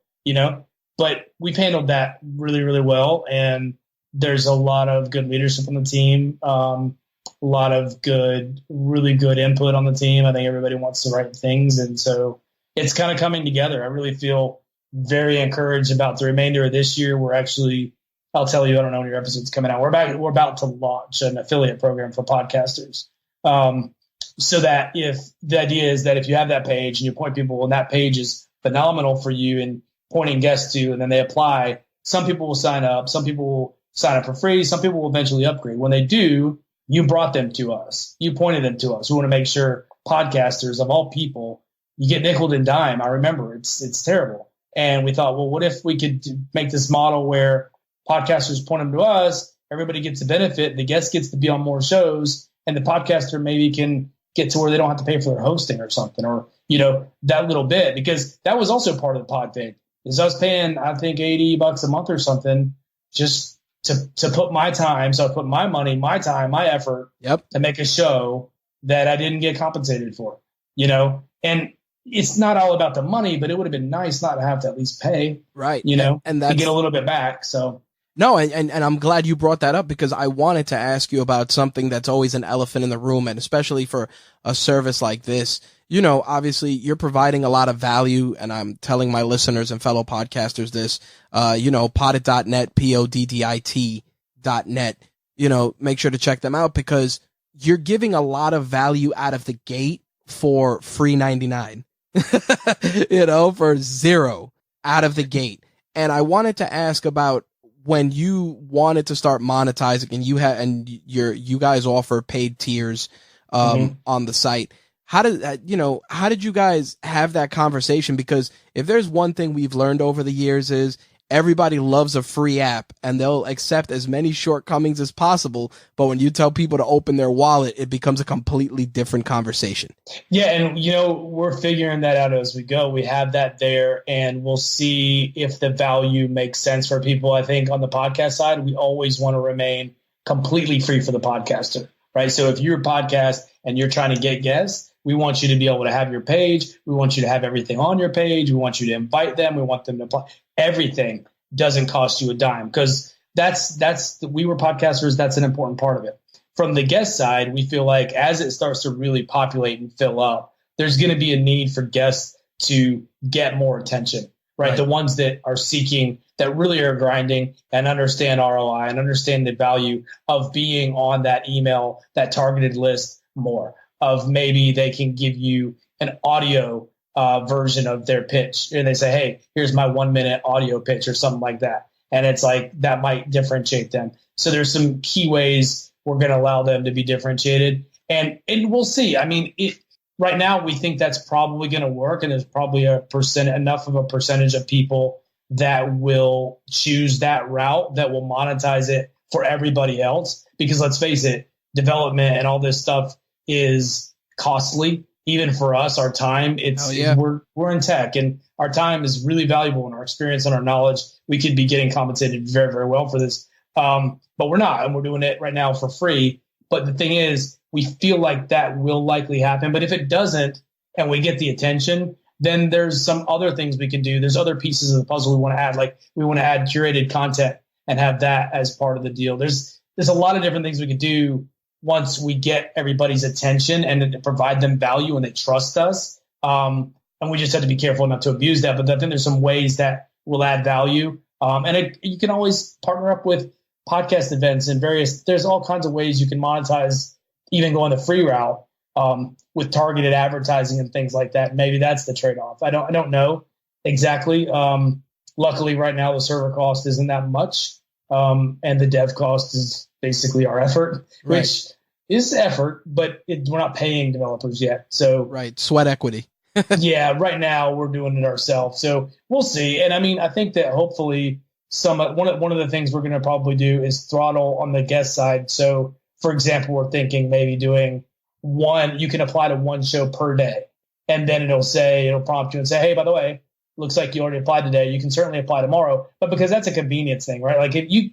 but we've handled that really, really well. And there's a lot of good leadership on the team, a lot of really good input on the team. I think everybody wants the right things. And so it's kind of coming together. I really feel very encouraged about the remainder of this year. I'll tell you, I don't know when your episode's coming out. We're about to launch an affiliate program for podcasters. So that if the idea is that if you have that page and you point people and that page is phenomenal for you and pointing guests to, and then they apply, some people will sign up. Some people will sign up for free. Some people will eventually upgrade. When they do, you brought them to us. You pointed them to us. We want to make sure podcasters of all people, you get nickeled and dime. I remember it's terrible. And we thought, well, what if we could make this model where podcasters point them to us, everybody gets the benefit, the guest gets to be on more shows, and the podcaster maybe can get to where they don't have to pay for their hosting or something, or, that little bit, because that was also part of the pod thing. Is I was paying, I think, $80 a month or something just to put my time. So I put my money, my time, my effort to make a show that I didn't get compensated for, and it's not all about the money, but it would have been nice not to have to at least pay, right? And that's, to get a little bit back. So no, and I'm glad you brought that up, because I wanted to ask you about something that's always an elephant in the room, and especially for a service like this. Obviously you're providing a lot of value, and I'm telling my listeners and fellow podcasters this, poddit.net, PODDIT.net, make sure to check them out, because you're giving a lot of value out of the gate for free 99, for $0 out of the gate. And I wanted to ask about when you wanted to start monetizing, and you guys offer paid tiers, on the site. How did you guys have that conversation? Because if there's one thing we've learned over the years is everybody loves a free app, and they'll accept as many shortcomings as possible. But when you tell people to open their wallet, it becomes a completely different conversation. Yeah. And, we're figuring that out as we go. We have that there, and we'll see if the value makes sense for people. I think on the podcast side, we always want to remain completely free for the podcaster, right? So if you're a podcast and you're trying to get guests, we want you to be able to have your page. We want you to have everything on your page. We want you to invite them. We want them to apply. Everything doesn't cost you a dime, because we were podcasters. That's an important part of it. From the guest side, we feel like as it starts to really populate and fill up, there's going to be a need for guests to get more attention, right? The ones that are seeking, that really are grinding and understand ROI and understand the value of being on that email, that targeted list more. Of maybe they can give you an audio version of their pitch, and they say, hey, here's my 1 minute audio pitch or something like that. And it's like that might differentiate them. So there's some key ways we're going to allow them to be differentiated. And we'll see. I mean, right now we think that's probably going to work. And there's probably enough of a percentage of people that will choose that route that will monetize it for everybody else. Because let's face it, development and all this stuff is costly. Even for us, our time, we're in tech, and our time is really valuable, and our experience and our knowledge, we could be getting compensated very, very well for this. But we're not, and we're doing it right now for free. But the thing is, we feel like that will likely happen. But if it doesn't, and we get the attention, then there's some other things we can do. There's other pieces of the puzzle we want to add. Like we want to add curated content and have that as part of the deal. There's a lot of different things we could do once we get everybody's attention and to provide them value and they trust us. And we just have to be careful not to abuse that. But I think there's some ways that will add value. You can always partner up with podcast events and there's all kinds of ways you can monetize, even going the free route with targeted advertising and things like that. Maybe that's the trade-off. I don't know exactly. Luckily right now the server cost isn't that much. And the dev cost is basically our effort, right. Which is effort, but we're not paying developers yet. So right, sweat equity. Yeah, right now we're doing it ourselves. So we'll see. And I mean, I think that hopefully one of the things we're going to probably do is throttle on the guest side. So for example, we're thinking maybe doing you can apply to one show per day, and then it'll prompt you and say, hey, by the way, looks like you already applied today. You can certainly apply tomorrow. But because that's a convenience thing, right? Like if you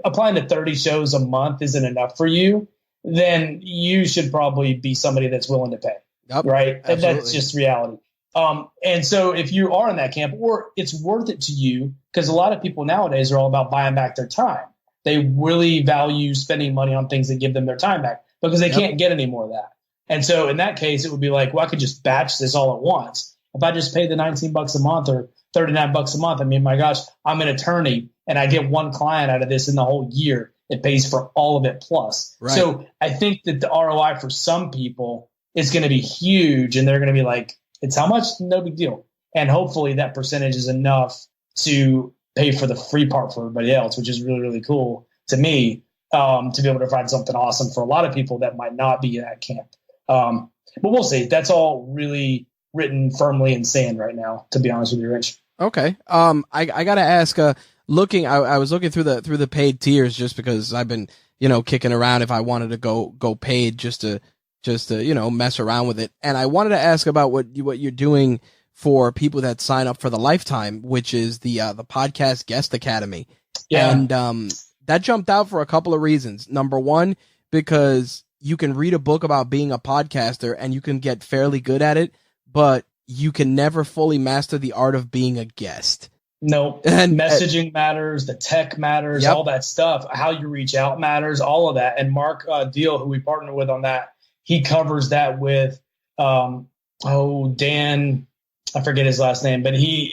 applying to 30 shows a month isn't enough for you, then you should probably be somebody that's willing to pay. Yep, right. Absolutely. And that's just reality. And so if you are in that camp, or it's worth it to you, because a lot of people nowadays are all about buying back their time. They really value spending money on things that give them their time back because they can't get any more of that. And so in that case, it would be like, well, I could just batch this all at once. If I just pay the $19 a month or $39 a month, I mean, my gosh, I'm an attorney and I get one client out of this in the whole year. It pays for all of it plus. Right. So I think that the ROI for some people is going to be huge, and they're going to be like, it's how much? No big deal. And hopefully that percentage is enough to pay for the free part for everybody else, which is really, really cool to me, to be able to provide something awesome for a lot of people that might not be in that camp. But we'll see. That's all really written firmly in sand right now, to be honest with you, Rich. Okay. I got to ask, I was looking through the paid tiers just because I've been, kicking around if I wanted to go paid just to mess around with it. And I wanted to ask about what you're doing for people that sign up for the lifetime, which is the Podcast Guest Academy. Yeah. And that jumped out for a couple of reasons. Number one, because you can read a book about being a podcaster and you can get fairly good at it, but you can never fully master the art of being a guest. No, and messaging matters, the tech matters, all that stuff, how you reach out matters, all of that. And Mark Deal, who we partner with on that, he covers that with, Dan, I forget his last name, but he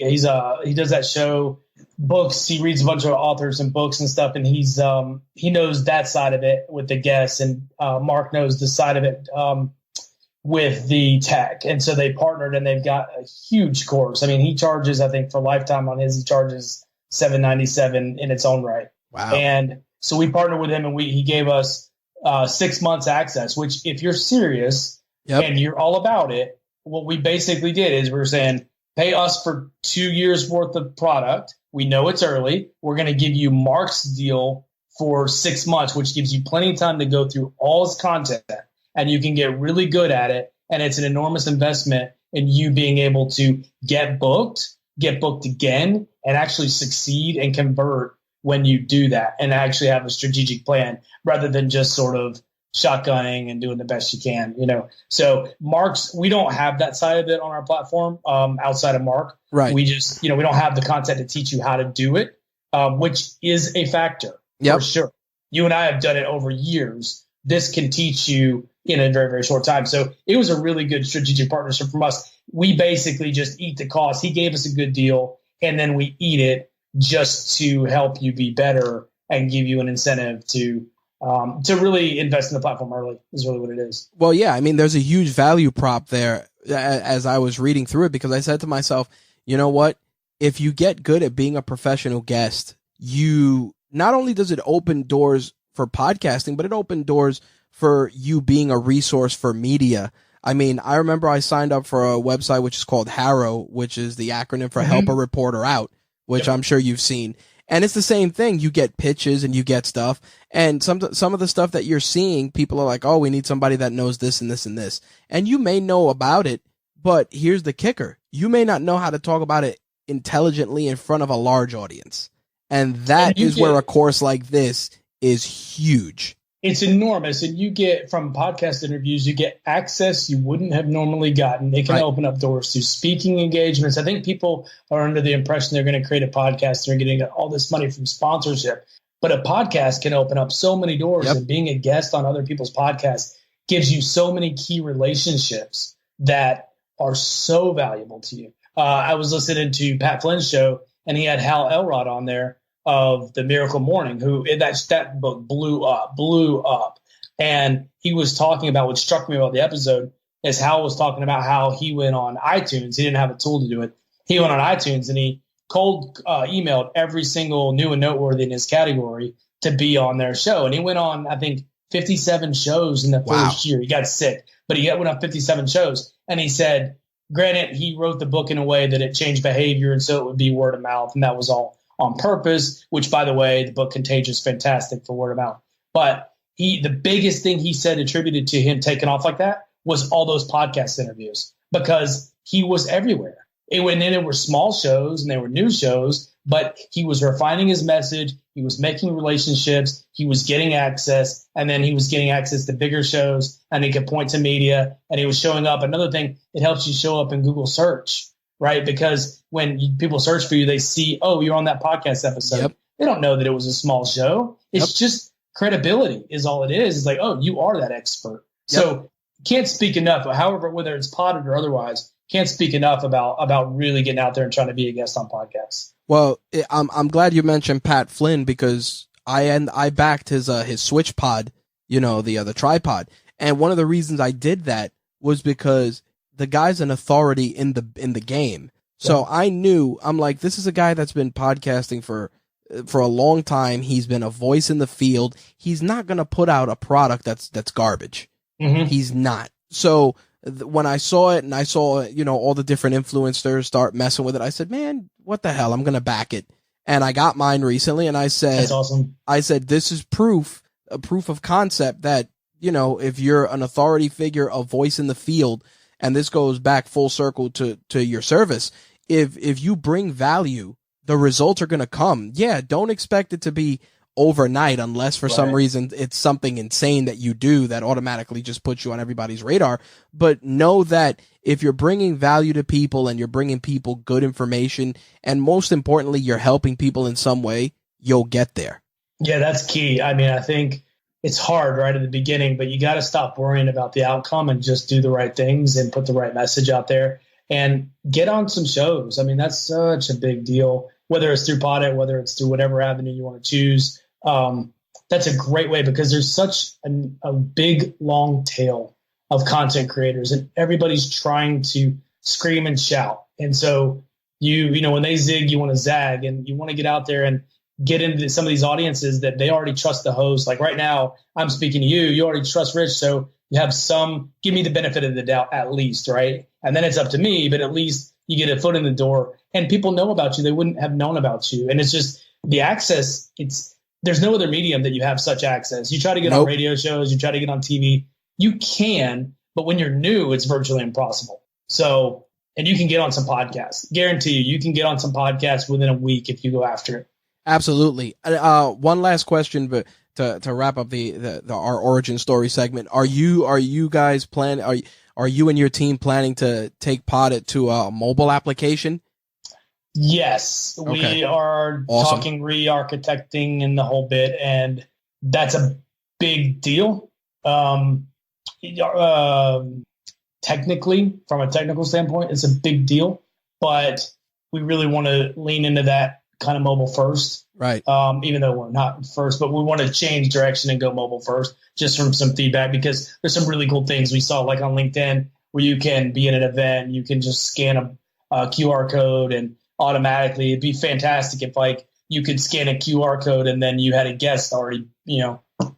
does that show, books. He reads a bunch of authors and books and stuff, and he knows that side of it with the guests, and Mark knows the side of it with the tech. And so they partnered, and they've got a huge course. I mean, he charges, I think for lifetime on his, he charges $797 in its own right. Wow. And so we partnered with him, and he gave us 6 months access, which if you're serious and you're all about it, what we basically did is we were saying, pay us for 2 years worth of product. We know it's early. We're going to give you Mark's deal for 6 months, which gives you plenty of time to go through all his content, and you can get really good at it. And it's an enormous investment in you being able to get booked again, and actually succeed and convert when you do that, and actually have a strategic plan rather than just sort of shotgunning and doing the best you can, So we don't have that side of it on our platform outside of Mark. Right. We just, we don't have the content to teach you how to do it, which is a factor for sure. You and I have done it over years. This can teach you in a very, very short time. So it was a really good strategic partnership from us. We basically just eat the cost. He gave us a good deal, and then we eat it just to help you be better and give you an incentive to really invest in the platform early is really what it is. Well, yeah, I mean, there's a huge value prop there as I was reading through it, because I said to myself, you know what? If you get good at being a professional guest, you not only does it open doors for podcasting, but it opened doors for you being a resource for media. I mean, I remember I signed up for a website which is called Harrow, which is the acronym for Help a Reporter Out, which I'm sure you've seen. And it's the same thing. You get pitches and you get stuff. And some of the stuff that you're seeing, people are like, oh, we need somebody that knows this and this and this. And you may know about it, but here's the kicker. You may not know how to talk about it intelligently in front of a large audience. And that is where a course like this is huge. It's enormous. And you get, from podcast interviews, you get access you wouldn't have normally gotten. They can open up doors to speaking engagements. I think people are under the impression they're going to create a podcast. They're getting all this money from sponsorship. But a podcast can open up so many doors. And being a guest on other people's podcasts gives you so many key relationships that are so valuable to you. I was listening to Pat Flynn's show, and he had Hal Elrod on there of The Miracle Morning, who that book blew up. And he was talking about, what struck me about the episode is Hal was talking about how he went on iTunes. He didn't have a tool to do it. He went on iTunes and he cold emailed every single new and noteworthy in his category to be on their show. And he went on, I think, 57 shows in the first year. He got sick, but he went on 57 shows. And he said, granted, he wrote the book in a way that it changed behavior, and so it would be word of mouth, and that was all on purpose, which, by the way, the book Contagious, fantastic for word of mouth. But the biggest thing he said attributed to him taking off like that was all those podcast interviews, because he was everywhere. There were small shows and they were new shows, but he was refining his message. He was making relationships. He was getting access, and then he was getting access to bigger shows, and he could point to media, and he was showing up. Another thing, it helps you show up in Google search, right? Because when people search for you, they see, oh, you're on that podcast episode. They don't know that it was a small show. It's just credibility is all it is. It's like, oh, you are that expert. So can't speak enough, however, whether it's Poddit or otherwise, can't speak enough about really getting out there and trying to be a guest on podcasts. Well, I'm glad you mentioned Pat Flynn, because I backed his Switch Pod, the tripod. And one of the reasons I did that was because the guy's an authority in the game. So I knew, I'm like, this is a guy that's been podcasting for a long time. He's been a voice in the field. He's not going to put out a product that's garbage. He's not. So when I saw it and I saw, all the different influencers start messing with it, I said, man, what the hell? I'm going to back it. And I got mine recently, and I said, that's awesome. I said, this is a proof of concept that, if you're an authority figure, a voice in the field, and this goes back full circle to your service, if you bring value, the results are going to come. Yeah, don't expect it to be overnight, unless for some reason it's something insane that you do that automatically just puts you on everybody's radar. But know that if you're bringing value to people and you're bringing people good information, and most importantly, you're helping people in some way, you'll get there. Yeah, that's key. I mean, I think it's hard right at the beginning, but you got to stop worrying about the outcome and just do the right things and put the right message out there and get on some shows. I mean, that's such a big deal, whether it's through Poddit, whether it's through whatever avenue you want to choose. That's a great way, because there's such a big, long tail of content creators, and everybody's trying to scream and shout. And so when they zig, you want to zag, and you want to get out there and get into some of these audiences that they already trust the host. Like right now, I'm speaking to you. You already trust Rich, so you have give me the benefit of the doubt at least, right? And then it's up to me, but at least you get a foot in the door, and people know about you. They wouldn't have known about you. And it's just the access. There's no other medium that you have such access. You try to get on radio shows, you try to get on TV. You can, but when you're new, it's virtually impossible. So, and you can get on some podcasts. Guarantee you can get on some podcasts within a week if you go after it. Absolutely. One last question, but to wrap up our origin story segment, are you guys are you and your team planning to take Poddit to a mobile application? Yes, we are talking re-architecting and the whole bit, and that's a big deal. Technically, from a technical standpoint, it's a big deal, but we really want to lean into that kind of mobile first. Right. Even though we're not first, but we want to change direction and go mobile first, just from some feedback, because there's some really cool things we saw, like on LinkedIn. where you can be in an event, you can just scan a QR code and automatically. It'd be fantastic if like you could scan a QR code and then you had a guest already,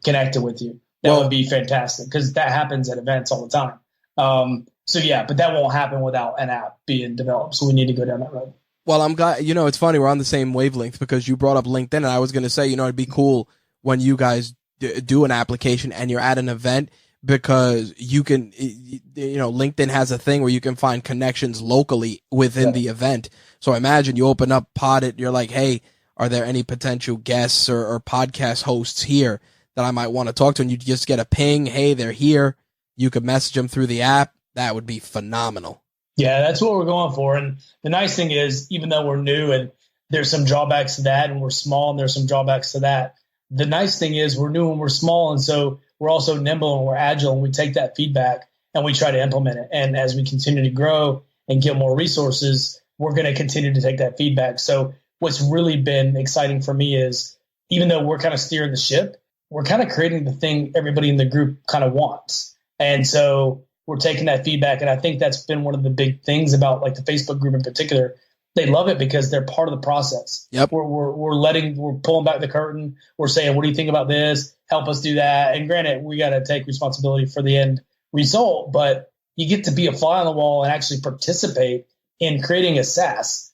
connected with you. That would be fantastic because that happens at events all the time. But that won't happen without an app being developed. So we need to go down that road. Well, I'm glad, it's funny. We're on the same wavelength because you brought up LinkedIn, and I was going to say, it'd be cool when you guys do an application and you're at an event, because you can, LinkedIn has a thing where you can find connections locally within the event. So imagine you open up Poddit, you're like, hey, are there any potential guests or podcast hosts here that I might want to talk to? And you just get a ping, hey, they're here. You could message them through the app. That would be phenomenal. Yeah, that's what we're going for. And the nice thing is, even though we're new and there's some drawbacks to that, and we're small and there's some drawbacks to that, the nice thing is we're new and we're small. And so we're also nimble and we're agile, and we take that feedback and we try to implement it. And as we continue to grow and get more resources, we're going to continue to take that feedback. So what's really been exciting for me is, even though we're kind of steering the ship, we're kind of creating the thing everybody in the group kind of wants. And so we're taking that feedback. And I think that's been one of the big things about like the Facebook group in particular. They love it because they're part of the process. Yep. We're pulling back the curtain. We're saying, what do you think about this? Help us do that. And granted, we got to take responsibility for the end result, but you get to be a fly on the wall and actually participate in creating a SaaS,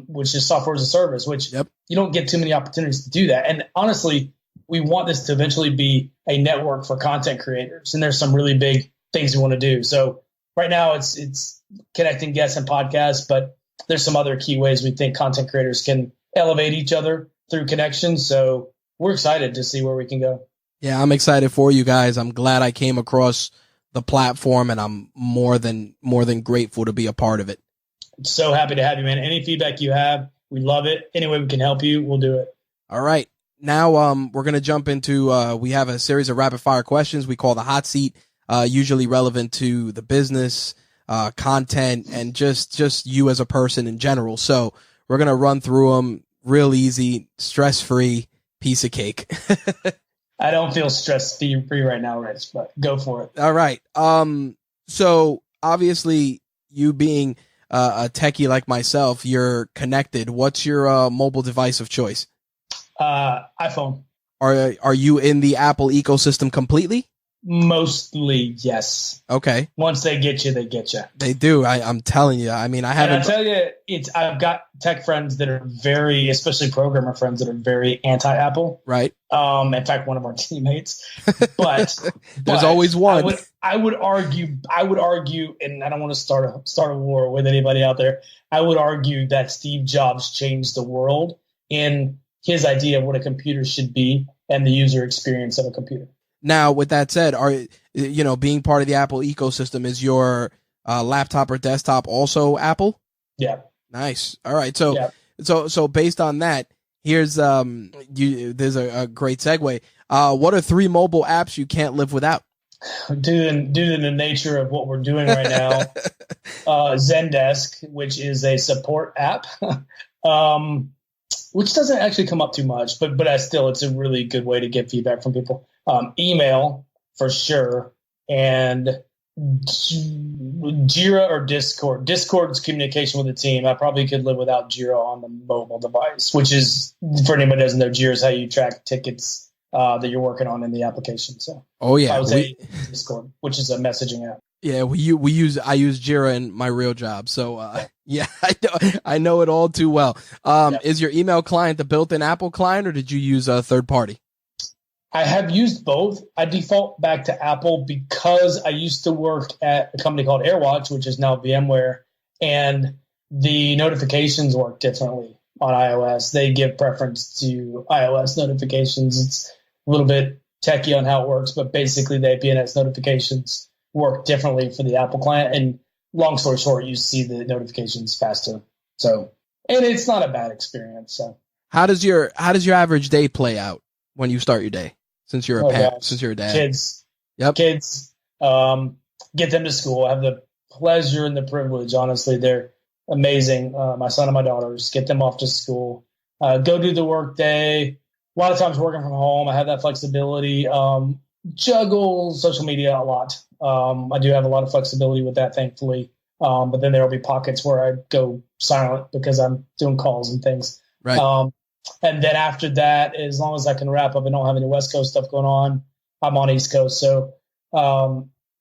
which is software as a service, which you don't get too many opportunities to do that. And honestly, we want this to eventually be a network for content creators. And there's some really big things we want to do. So right now it's connecting guests and podcasts, but there's some other key ways we think content creators can elevate each other through connections. So we're excited to see where we can go. Yeah, I'm excited for you guys. I'm glad I came across the platform, and I'm more than grateful to be a part of it. So happy to have you, man. Any feedback you have, we love it. Any way we can help you, we'll do it. All right. Now we're going to jump into we have a series of rapid fire questions we call the hot seat, usually relevant to the business, content, and just you as a person in general. So we're going to run through them real easy, stress-free, piece of cake. I don't feel stress-free right now, Rich, but go for it. All right. So obviously you being a techie like myself, you're connected. What's your mobile device of choice? iPhone. Are you in the Apple ecosystem completely? Mostly, yes. Okay. Once they get you, they get you. They do. I'm telling you. I mean, I haven't. And I tell you, I've got tech friends that are very, especially programmer friends that are very anti-Apple. Right. In fact, one of our teammates. But there's always one. I would argue, and I don't want to start a war with anybody out there. I would argue that Steve Jobs changed the world in his idea of what a computer should be and the user experience of a computer. Now, with that said, being part of the Apple ecosystem, is your laptop or desktop also Apple? Yeah. Nice. All right. So based on that, here's there's a great segue. What are 3 mobile apps you can't live without? Due to the nature of what we're doing right now, Zendesk, which is a support app, which doesn't actually come up too much, but it's a really good way to get feedback from people. Email for sure, and Jira or Discord. Discord's communication with the team. I probably could live without Jira on the mobile device, which is, for anybody who doesn't know, Jira is how you track tickets that you're working on in the application. So, I would say Discord, which is a messaging app. Yeah, I use Jira in my real job, so I know it all too well. Is your email client the built-in Apple client, or did you use a third party? I have used both. I default back to Apple because I used to work at a company called AirWatch, which is now VMware, and the notifications work differently on iOS. They give preference to iOS notifications. It's a little bit techy on how it works, but basically the APNS notifications work differently for the Apple client. And long story short, you see the notifications faster. So, and it's not a bad experience. So, how does your average day play out when you start your day? Since you're a parent, since you're a dad, kids, get them to school. I have the pleasure and the privilege. Honestly, they're amazing. My son and my daughters, get them off to school, go do the work day. A lot of times working from home, I have that flexibility. Juggle social media a lot. I do have a lot of flexibility with that, thankfully. But then there will be pockets where I go silent because I'm doing calls and things. Right. And then after that, as long as I can wrap up and don't have any West Coast stuff going on, I'm on East Coast. So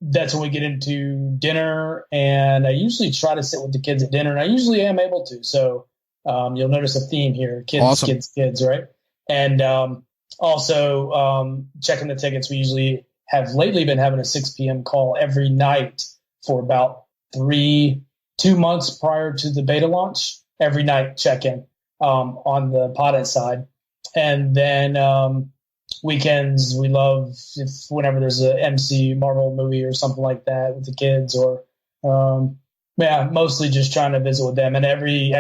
that's when we get into dinner. And I usually try to sit with the kids at dinner, and I usually am able to. So you'll notice a theme here: kids, awesome. kids, right? And also checking the tickets. We usually have lately been having a 6 p.m. call every night for about 2 months prior to the beta launch. Every night check-in on the Poddit side. And then weekends, we love whenever there's a MC Marvel movie or something like that with the kids, or mostly just trying to visit with them. And every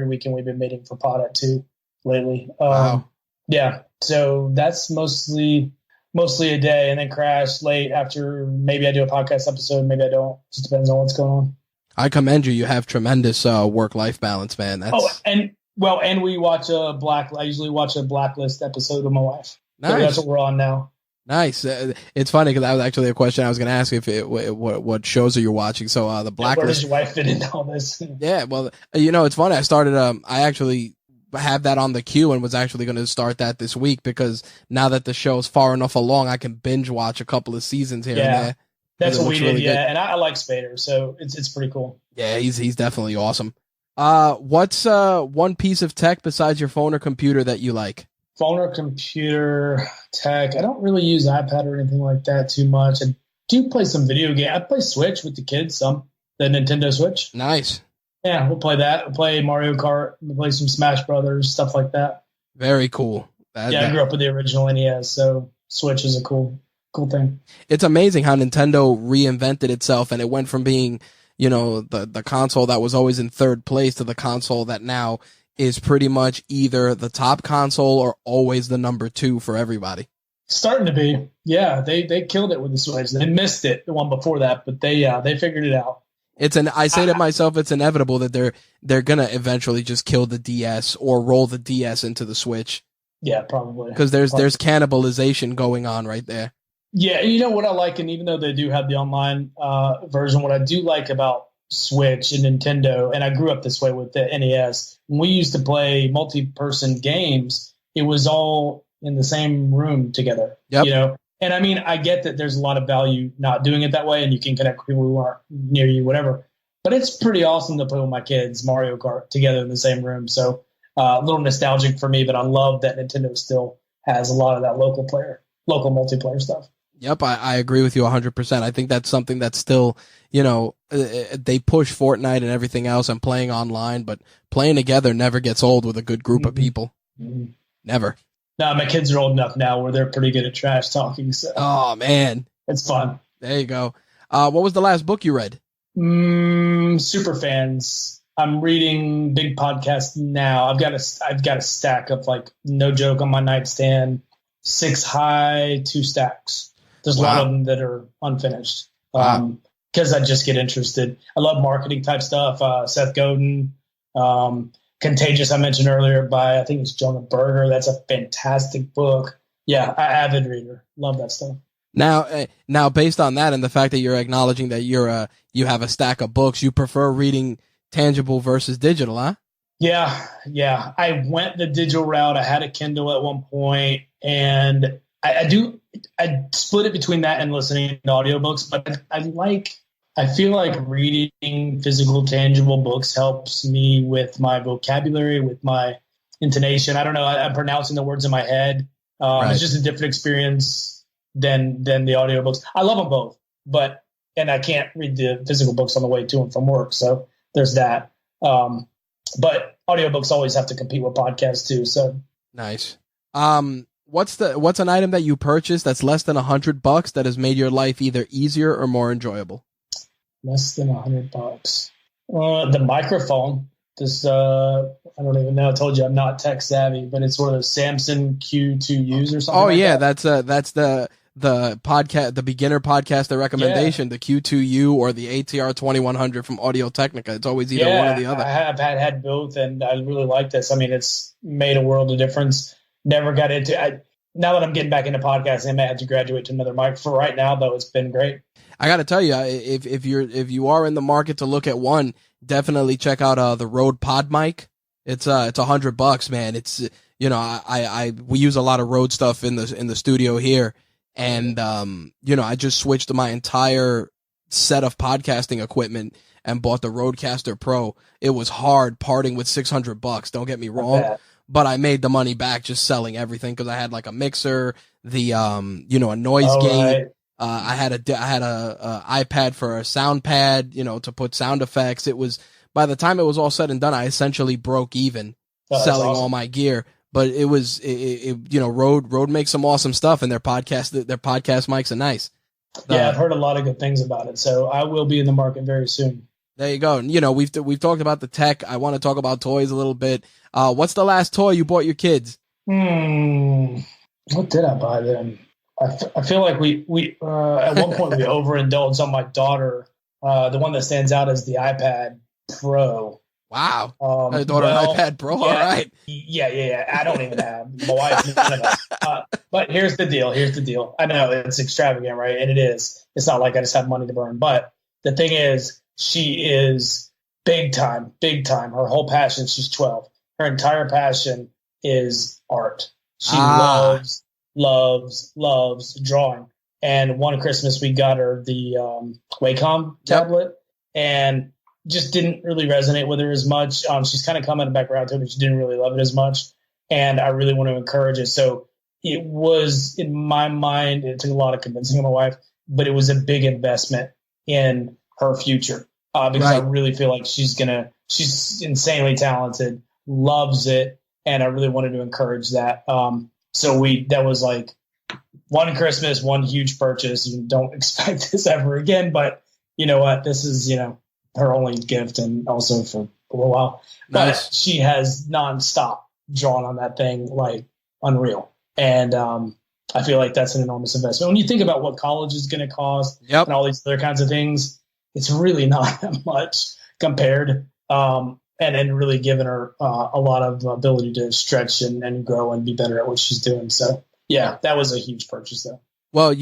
weekend we've been meeting for Poddit too lately. Wow. Yeah. So that's mostly a day, and then crash late after maybe I do a podcast episode, maybe I don't. Just depends on what's going on. I commend you. You have tremendous work-life balance, man. And we watch I usually watch a Blacklist episode with my wife. Nice. So that's what we're on now. Nice. It's funny because that was actually a question I was going to ask you, what shows are you watching? So the Blacklist. Where does your wife fit into all this? Yeah, well, it's funny. I started. I actually have that on the queue and was actually going to start that this week, because now that the show's far enough along, I can binge watch a couple of seasons here and there. That's what we did. Really and I like Spader, so it's pretty cool. Yeah, he's definitely awesome. What's one piece of tech besides your phone or computer that you like? Phone or computer tech. I don't really use iPad or anything like that too much. I do play some video game. I play Switch with the kids, the Nintendo Switch. Nice. Yeah, we'll play that. We'll play Mario Kart. We'll play some Smash Brothers, stuff like that. Very cool. I grew up with the original NES, so Switch is a cool thing. It's amazing how Nintendo reinvented itself, and it went from being, the console that was always in third place to the console that now is pretty much either the top console or always the number 2 for everybody. Starting to be. Yeah, they killed it with the Switch. They missed it, the one before that, but they figured it out. I say to myself, it's inevitable that they're gonna eventually just kill the DS or roll the DS into the Switch. Yeah, probably. Because there's cannibalization going on right there. Yeah, you know what I like, and even though they do have the online version, what I do like about Switch and Nintendo, and I grew up this way with the NES, when we used to play multi-person games, it was all in the same room together. Yep. And I mean, I get that there's a lot of value not doing it that way, and you can connect with people who aren't near you, whatever. But it's pretty awesome to play with my kids Mario Kart together in the same room. So a little nostalgic for me, but I love that Nintendo still has a lot of that local multiplayer stuff. Yep, I agree with you 100%. I think that's something that's still, they push Fortnite and everything else and playing online, but playing together never gets old with a good group of people. Mm-hmm. Never. No, my kids are old enough now where they're pretty good at trash talking. So. Oh, man. It's fun. There you go. What was the last book you read? Super fans. I'm reading big podcast now. I've got a stack of, no joke, on my nightstand, 6 high, 2 stacks. There's a lot of them that are unfinished because I just get interested. I love marketing type stuff. Seth Godin, Contagious, I mentioned earlier, by I think it's Jonah Berger. That's a fantastic book. Yeah, avid reader. Love that stuff. Now, based on that and the fact that you're acknowledging that you have a stack of books, you prefer reading tangible versus digital, huh? Yeah. I went the digital route. I had a Kindle at one point, and I split it between that and listening to audiobooks, but I feel like reading physical, tangible books helps me with my vocabulary, with my intonation. I don't know. I'm pronouncing the words in my head. Right. It's just a different experience than the audiobooks. I love them both, and I can't read the physical books on the way to and from work. So there's that. But audiobooks always have to compete with podcasts too. So nice. What's an item that you purchased that's less than $100 that has made your life either easier or more enjoyable? Less than $100. The microphone. This I don't even know. I told you I'm not tech savvy, but it's one of those Samson Q2Us or something. Oh, yeah, that's the podcast, the beginner podcast, the recommendation, the Q2U or the ATR 2100 from Audio Technica. It's always either one or the other. I've had both, and I really like this. I mean, it's made a world of difference. Never got into it. now that I'm getting back into podcasting, I may have to graduate to another mic. For right now, though, it's been great. I got to tell you, if you are in the market to look at one, definitely check out the Rode Pod mic. It's $100, man. It's we use a lot of Rode stuff in the studio here, and I just switched my entire set of podcasting equipment and bought the Rodecaster Pro. It was hard parting with $600. Don't get me wrong, but I made the money back just selling everything because I had like a mixer, a noise gate. Right. I had a iPad for a sound pad, to put sound effects. It was, by the time it was all said and done, I essentially broke even selling awesome. All my gear. But it was, Rode makes some awesome stuff, and their podcast mics are nice. Yeah, I've heard a lot of good things about it. So I will be in the market very soon. There you go. And, we've talked about the tech. I want to talk about toys a little bit. What's the last toy you bought your kids? What did I buy them? I feel like we at one point we overindulged on my daughter. The one that stands out is the iPad Pro. Wow. My daughter an iPad Pro. Yeah, all right. Yeah. I don't even have my wife. But here's the deal. I know it's extravagant, right? And it is. It's not like I just have money to burn. But the thing is, she is big time. Her whole passion, she's 12. Her entire passion is art. She loves drawing. And one Christmas we got her the Wacom tablet, and just didn't really resonate with her as much. She's kind of coming back around to it, but she didn't really love it as much. And I really want to encourage it. So it was, in my mind, it took a lot of convincing of my wife, but it was a big investment in her future because I really feel like she's insanely talented, loves it, and I really wanted to encourage that. So that was like one Christmas, one huge purchase. You don't expect this ever again, but you know what? This is, her only gift, and also for a little while. Nice. But she has nonstop drawn on that thing like unreal. And I feel like that's an enormous investment. When you think about what college is going to cost and all these other kinds of things, it's really not that much compared. And really giving her a lot of ability to stretch and grow and be better at what she's doing. So, yeah, that was a huge purchase, though. Well,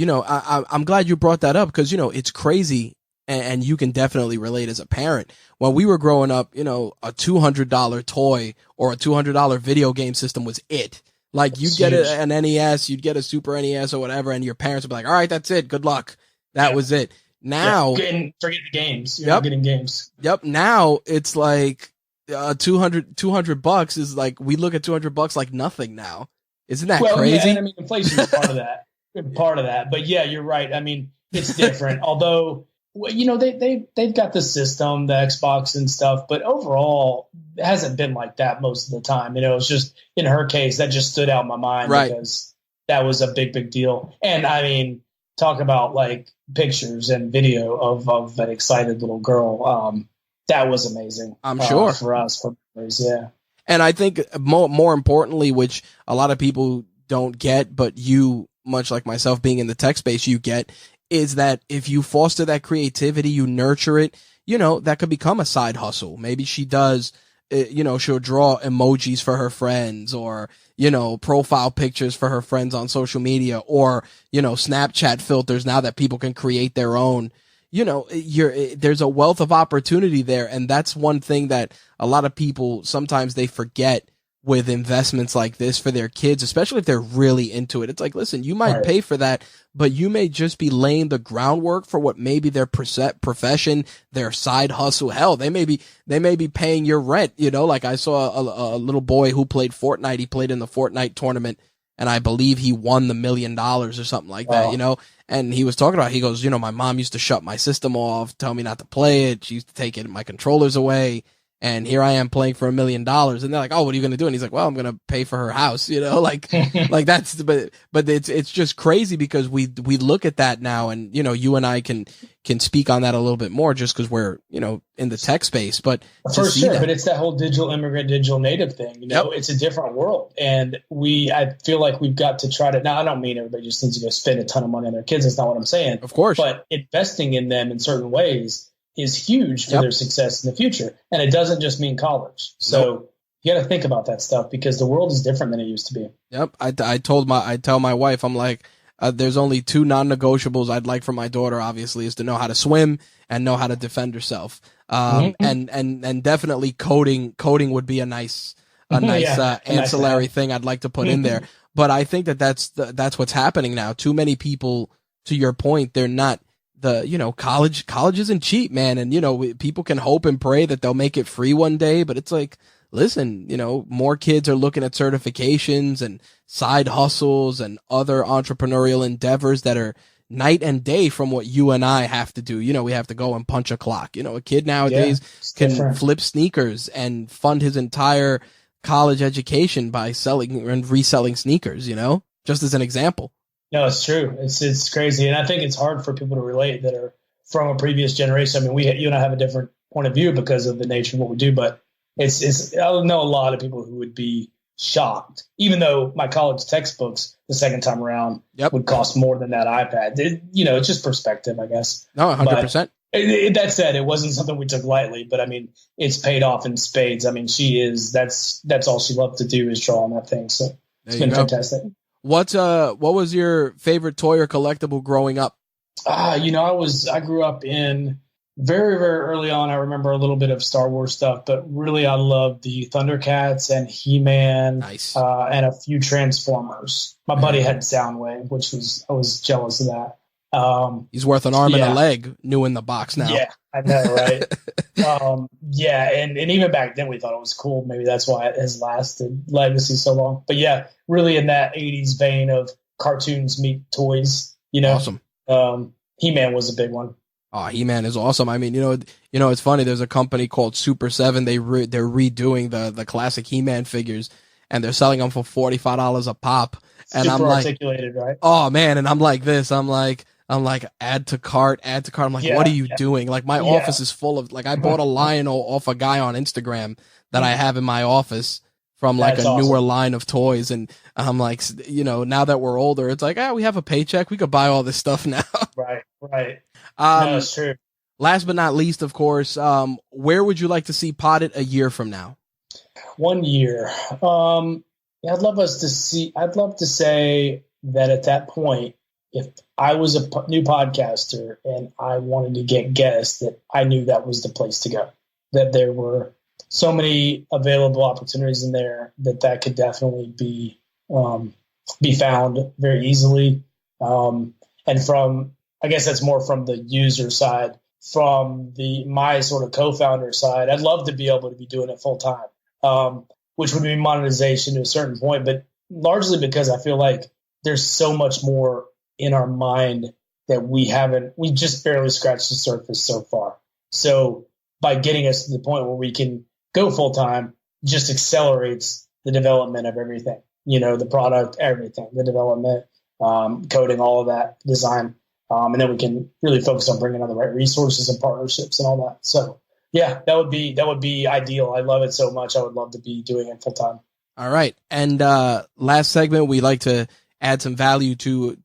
I'm glad you brought that up because, it's crazy, and you can definitely relate as a parent. When we were growing up, a $200 toy or a $200 video game system was it. Like, you'd get an NES, you'd get a Super NES or whatever, and your parents would be like, all right, that's it. Good luck. That was it. Now. Forget the games. You're not getting games. Yep. Now it's like, $200 is like, we look at $200 like nothing now. Isn't that crazy? Yeah, and inflation is part of that. But yeah, you're right. It's different. Although, they've got the system, the Xbox and stuff, but overall it hasn't been like that most of the time. It's just, in her case, that just stood out in my mind because that was a big deal. And talk about like pictures and video of that excited little girl. That was amazing. I'm sure for us, for memories, yeah. And I think more importantly, which a lot of people don't get, but you, much like myself being in the tech space, you get, is that if you foster that creativity, you nurture it, that could become a side hustle. Maybe she does, she'll draw emojis for her friends or, profile pictures for her friends on social media or, Snapchat filters now that people can create their own. There's a wealth of opportunity there. And that's one thing that a lot of people, sometimes they forget with investments like this for their kids, especially if they're really into it. It's like, listen, you might pay for that, but you may just be laying the groundwork for what may be their profession, their side hustle. Hell, they may be paying your rent. Like I saw a little boy who played Fortnite. He played in the Fortnite tournament, and I believe he won the $1 million or something like that, And he was talking about, he goes, my mom used to shut my system off, tell me not to play it. She used to take my controllers away. And here I am playing for $1 million. And they're like, oh, what are you going to do? And he's like, well, I'm going to pay for her house, like that's, but it's just crazy because we look at that now, and, you and I can speak on that a little bit more just because we're, in the tech space, but for sure. But it's that whole digital immigrant, digital native thing, It's a different world. And I feel like we've got to try to, now I don't mean everybody just needs to go spend a ton of money on their kids. That's not what I'm saying. Of course. But investing in them in certain ways is huge for their success in the future. And it doesn't just mean college. So, you got to think about that stuff because the world is different than it used to be. Yep. I tell my wife, I'm like, there's only two non-negotiables I'd like for my daughter, obviously, is to know how to swim and know how to defend herself. And definitely coding would be a nice ancillary thing I'd like to put in there. But I think that's what's happening now. Too many people, to your point, they're not college isn't cheap, man. And, people can hope and pray that they'll make it free one day, but it's like, listen, more kids are looking at certifications and side hustles and other entrepreneurial endeavors that are night and day from what you and I have to do. We have to go and punch a clock. A kid nowadays can flip sneakers and fund his entire college education by selling and reselling sneakers, just as an example. No, it's true. It's crazy. And I think it's hard for people to relate that are from a previous generation. I mean, you and I have a different point of view because of the nature of what we do, but it's I know a lot of people who would be shocked, even though my college textbooks the second time around would cost more than that iPad. It's just perspective, I guess. No, 100%. That said, it wasn't something we took lightly, but I mean, it's paid off in spades. I mean, that's all she loved to do is draw on that thing. So it's been fantastic. What was your favorite toy or collectible growing up? I grew up in very, very early on. I remember a little bit of Star Wars stuff, but really I loved the Thundercats and He-Man, and a few Transformers. My buddy had Soundwave, I was jealous of that. He's worth an arm and a leg, new in the box now. Yeah, I know, right? And even back then we thought it was cool. Maybe that's why it has lasted legacy so long. But yeah, really in that 80s vein of cartoons meet toys, Awesome. He-Man was a big one. Oh, He-Man is awesome. I mean, it's funny. There's a company called Super 7. They're redoing the classic He-Man figures, and they're selling them for $45 a pop. And Super I'm like, articulated, right? Oh man, and I'm like this. I'm like, add to cart. I'm like, what are you doing? Like my office is full of I bought a lion off a guy on Instagram that I have in my office from That's a newer awesome. line of toys. And I'm like, now that we're older, it's like, we have a paycheck. We could buy all this stuff now. Right. No, it's true. Last but not least, of course, where would you like to see Poddit a year from now? 1 year. I'd love to say that at that point, if I was a new podcaster and I wanted to get guests, that I knew that was the place to go, that there were so many available opportunities in there that could definitely be found very easily. And I guess that's more from the user side. From my sort of co-founder side, I'd love to be able to be doing it full time, which would be monetization to a certain point, but largely because I feel like there's so much more in our mind that we just barely scratched the surface so far. So by getting us to the point where we can go full time, just accelerates the development of everything, the product, everything, the development, coding, all of that, design. And then we can really focus on bringing on the right resources and partnerships and all that. So yeah, that would be ideal. I love it so much. I would love to be doing it full time. All right. And last segment, we like to add some value to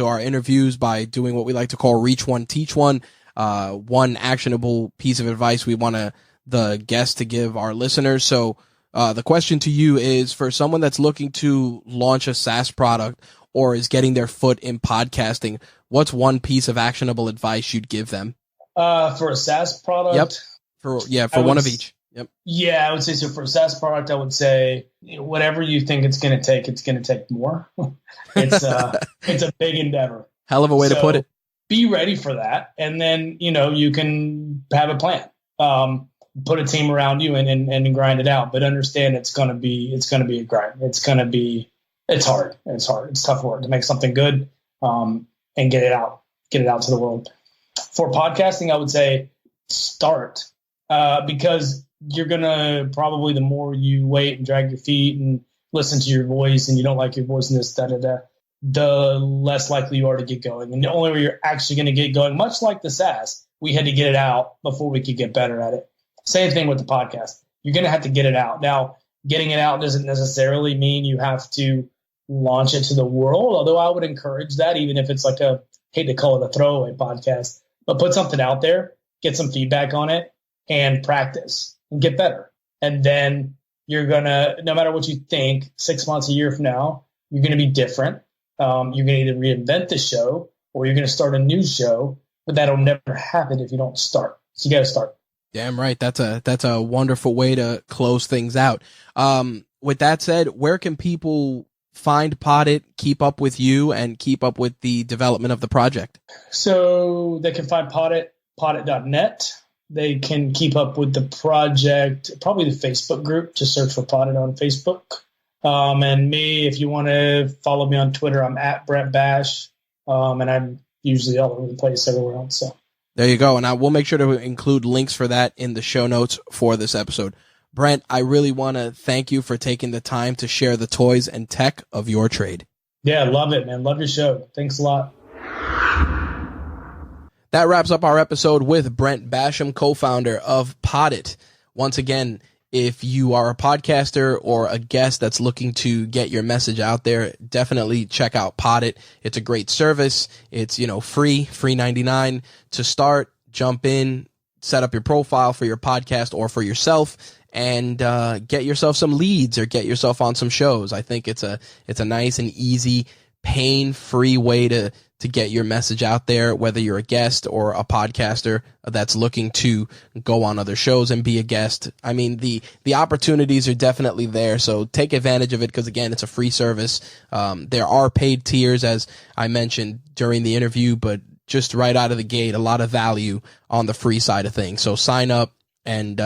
our interviews by doing what we like to call reach one, teach one. One actionable piece of advice we want the guest to give our listeners. So the question to you is, for someone that's looking to launch a SaaS product or is getting their foot in podcasting, what's one piece of actionable advice you'd give them? For a SaaS product? Yep. For one of each. Yep. Yeah, I would say so. For a SaaS product, I would say whatever you think it's going to take more. It's a big endeavor. Hell of a way to put it. Be ready for that, and then you can have a plan. Put a team around you and grind it out. But understand it's going to be a grind. It's hard. It's tough work to make something good and get it out to the world. For podcasting, I would say start because you're going to probably, the more you wait and drag your feet and listen to your voice and you don't like your voice and this, the less likely you are to get going. And the only way you're actually going to get going, much like the SaaS, we had to get it out before we could get better at it. Same thing with the podcast. You're going to have to get it out. Now, getting it out doesn't necessarily mean you have to launch it to the world, although I would encourage that, even if it's hate to call it a throwaway podcast, but put something out there, get some feedback on it, and practice and get better. And then, you're going to, no matter what you think, 6 months, a year from now, you're going to be different. You're going to either reinvent the show or you're going to start a new show, but that'll never happen if you don't start. So you got to start. Damn right. That's a wonderful way to close things out. With that said, where can people find Poddit, keep up with you, and keep up with the development of the project? So they can find Poddit, poddit.net. They can keep up with the project, probably the Facebook group. Just search for Poddit on Facebook. And me, if you want to follow me on Twitter, I'm at Brent Bash. And I'm usually all over the place everywhere else. So there you go. And I will make sure to include links for that in the show notes for this episode. Brent, I really want to thank you for taking the time to share the toys and tech of your trade. Yeah, love it, man. Love your show. Thanks a lot. That wraps up our episode with Brent Basham, co-founder of Poddit. Once again, if you are a podcaster or a guest that's looking to get your message out there, definitely check out Poddit. It's a great service. It's, free $99 to start. Jump in, set up your profile for your podcast or for yourself, and get yourself some leads or get yourself on some shows. I think it's a nice and easy, pain-free way to get your message out there, whether you're a guest or a podcaster that's looking to go on other shows and be a guest. I mean, the opportunities are definitely there, so take advantage of it because, again, it's a free service. There are paid tiers, as I mentioned during the interview, but just right out of the gate, a lot of value on the free side of things. So sign up and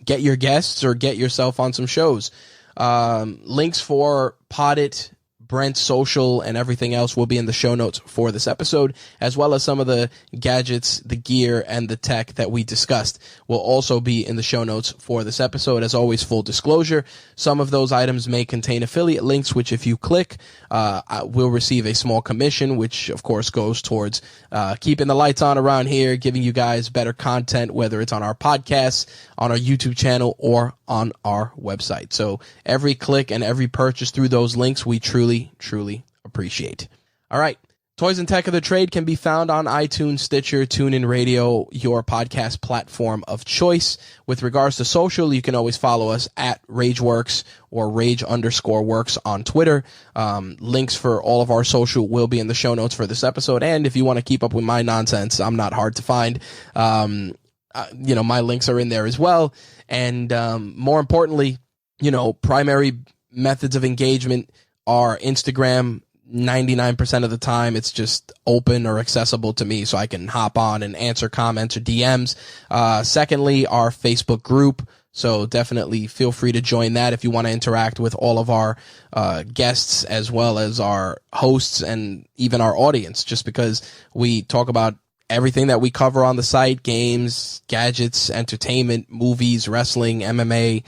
get your guests or get yourself on some shows. Links for Poddit, Brent's social, and everything else will be in the show notes for this episode, as well as some of the gadgets, the gear, and the tech that we discussed will also be in the show notes for this episode. As always, full disclosure, some of those items may contain affiliate links, which if you click, we'll receive a small commission, which of course goes towards keeping the lights on around here, giving you guys better content, whether it's on our podcasts, on our YouTube channel, or on our website. So every click and every purchase through those links, we truly appreciate. All right. Toys and Tech of the Trade can be found on iTunes, Stitcher, TuneIn Radio, your podcast platform of choice. With regards to social, you can always follow us at RageWorks or Rage_Works on Twitter. Links for all of our social will be in the show notes for this episode. And if you want to keep up with my nonsense, I'm not hard to find. My links are in there as well. And more importantly, primary methods of engagement are Instagram. 99% of the time it's just open or accessible to me so I can hop on and answer comments or DMs. Secondly, our Facebook group. So definitely feel free to join that if you want to interact with all of our guests as well as our hosts and even our audience, just because we talk about everything that we cover on the site: games, gadgets, entertainment, movies, wrestling, MMA.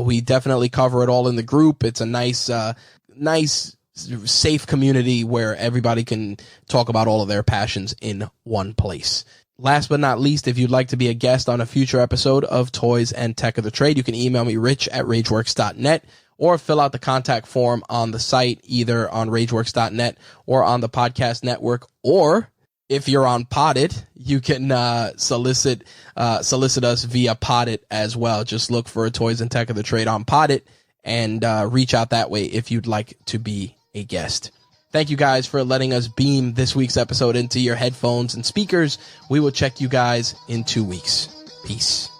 We definitely cover it all in the group. It's a nice, safe community where everybody can talk about all of their passions in one place. Last but not least, if you'd like to be a guest on a future episode of Toys and Tech of the Trade, you can email me, rich@rageworks.net, or fill out the contact form on the site, either on rageworks.net or on the podcast network. Or if you're on Poddit, you can solicit us via Poddit as well. Just look for Toys and Tech of the Trade on Poddit and reach out that way if you'd like to be a guest. Thank you guys for letting us beam this week's episode into your headphones and speakers. We will check you guys in 2 weeks. Peace.